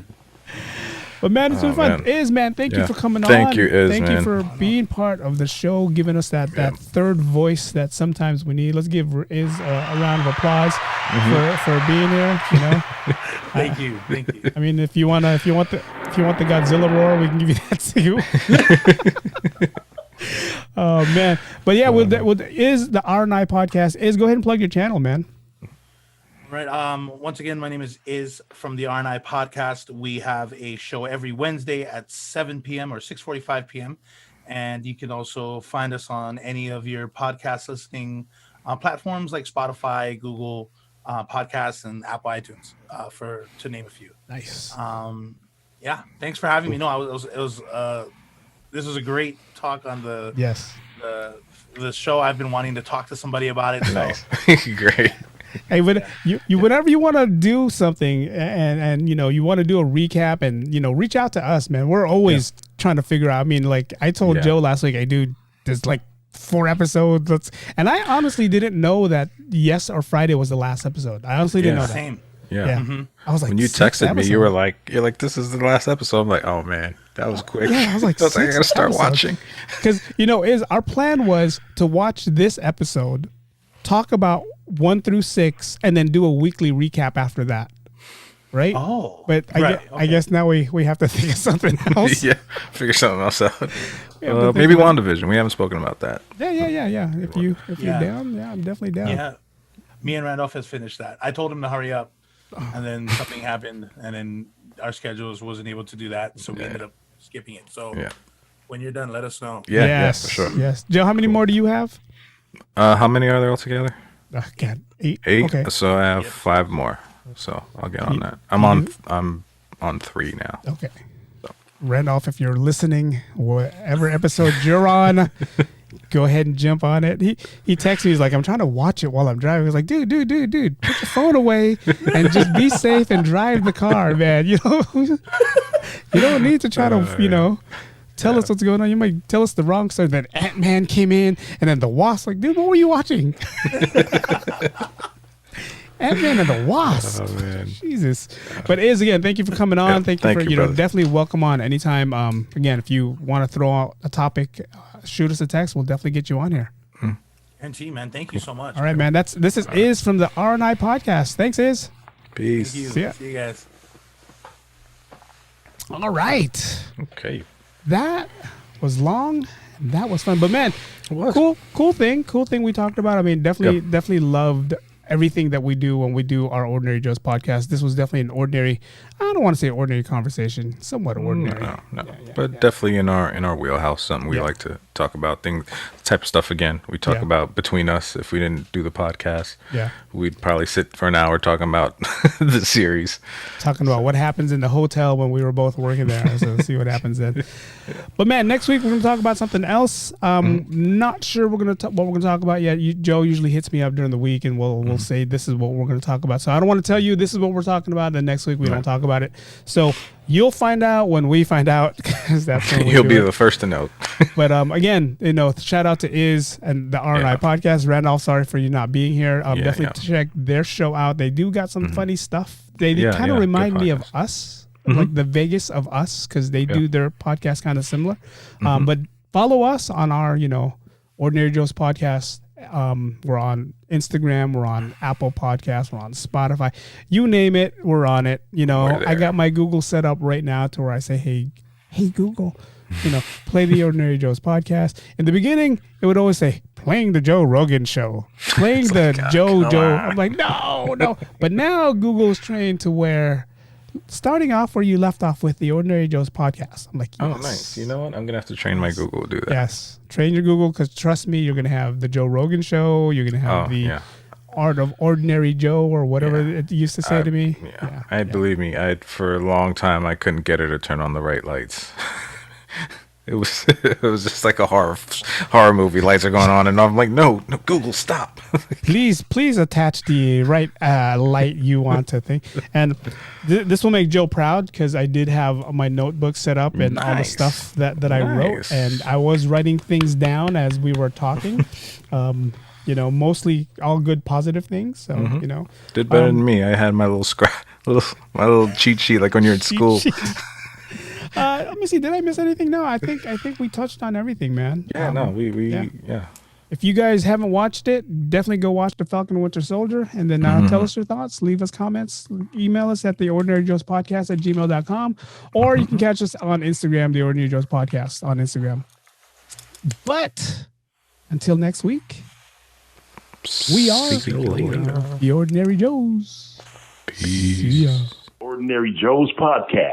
But man, it's been fun. Man. Iz, man, thank you for coming on. Thank you, Iz, Thank man. you for being part of the show, giving us that third voice that sometimes we need. Let's give Iz a round of applause for being here. You know, Thank you. I mean, if you want the Godzilla roar, we can give you that too. Oh man, but yeah, with Iz the R&I podcast. Iz, go ahead and plug your channel, man. Right. Once again, my name is Iz from the R&I Podcast. We have a show every Wednesday at 7 p.m. or 6:45 p.m. And you can also find us on any of your podcast listening platforms like Spotify, Google Podcasts, and Apple iTunes, to name a few. Nice. Yeah. Thanks for having me. No, this was a great talk on the show. I've been wanting to talk to somebody about it. So. Nice. Great. Hey, but you whenever you want to do something and you know you want to do a recap and you know reach out to us, man. We're always trying to figure out. I mean, like I told Joe last week, hey, dude, there's like 4 episodes. And I honestly didn't know that Yes or Friday was the last episode. I honestly didn't know that. Same. Yeah. Mm-hmm. I was like, when you texted me, you're like, this is the last episode. I'm like, oh man, that was quick. Yeah, I was like, I gotta start watching. Because you know, our plan was to watch this episode, talk about 1 through 6, and then do a weekly recap after that. Right? Oh. But I guess now we have to think of something else. Yeah, figure something else out. Maybe WandaVision. We haven't spoken about that. Yeah. If you're down, I'm definitely down. Yeah. Me and Randolph has finished that. I told him to hurry up, and then something happened, and then our schedules wasn't able to do that, so we ended up skipping it. So when you're done, let us know. Yeah, for sure. Yes. Joe, how many more do you have? How many are there altogether? God, 8. 8. Okay. So I have 5 more. So I'll get on that. I'm on 3 now. Okay. Randolph, if you're listening, whatever episode you're on, go ahead and jump on it. He texted me, he's like, I'm trying to watch it while I'm driving. He's like, dude, put your phone away and just be safe and drive the car, man. You know, you don't need to try to, tell us what's going on. You might tell us the wrong story. That Ant-Man came in and then the Wasp. Like, dude, what were you watching? Ant-Man and the Wasp. Oh, man. Jesus. But Iz, again, thank you for coming on. Thank you for, definitely welcome on anytime. Again, if you want to throw out a topic, shoot us a text. We'll definitely get you on here. NT, man, thank you so much. All right, man. This is Iz from the R&I Podcast. Thanks, Iz. Peace. Thank you. See you guys. All right. Okay. That was long. That was fun. But man, cool thing we talked about. I mean, definitely loved everything that we do when we do our Ordinary Joe's podcast. This was definitely an ordinary, I don't want to say ordinary conversation, somewhat ordinary. No. But definitely in our wheelhouse, something we like to talk about, things, type of stuff again. We talk about between us. If we didn't do the podcast, we'd probably sit for an hour talking about the series. Talking about what happens in the hotel when we were both working there. So see what happens then. But man, next week we're going to talk about something else. Not sure what we're going to talk about yet. Joe usually hits me up during the week and we'll say this is what we're going to talk about. So I don't want to tell you this is what we're talking about. Then next week we don't talk about it. So you'll find out when we find out, because that's when you'll be the first to know. But again, shout out to Iz and the R&I Podcast. Randolph, sorry for you not being here. Definitely check their show out. They do got some funny stuff. They kind of remind me of us, like the Vegas of us, because they do their podcast kind of similar. But follow us on our, Ordinary Joe's podcast. We're on Instagram, we're on Apple Podcasts, we're on Spotify, you name it, we're on it. I got my Google set up right now to where I say, hey Google, play the Ordinary Joe's podcast. In the beginning, it would always say playing the Joe Rogan show, playing the Joe. I'm like, no. But now Google's trained to where starting off where you left off with the Ordinary Joe's podcast. I'm like, yes. Oh, nice. You know what? I'm going to have to train my Google to do that. Yes. Train your Google, because trust me, you're going to have the Joe Rogan show. You're going to have the Art of Ordinary Joe or whatever it used to say to me. Believe me, for a long time, I couldn't get her to turn on the right lights. It was just like a horror movie. Lights are going on, and I'm like, no, Google, stop. please attach the right light you want to think. And this will make Joe proud, because I did have my notebook set up and all the stuff that I wrote, and I was writing things down as we were talking. Mostly all good, positive things. So did better than me. I had my little my little cheat sheet, like when you're in school. Let me see. Did I miss anything? No, I think we touched on everything, man. Yeah, yeah. If you guys haven't watched it, definitely go watch The Falcon and Winter Soldier, and then tell us your thoughts. Leave us comments. Email us at theordinaryjoespodcast@gmail.com, or you can catch us on Instagram, The Ordinary Joe's Podcast on Instagram. But until next week, we are The Ordinary Joes. Peace. See ya. Ordinary Joe's Podcast.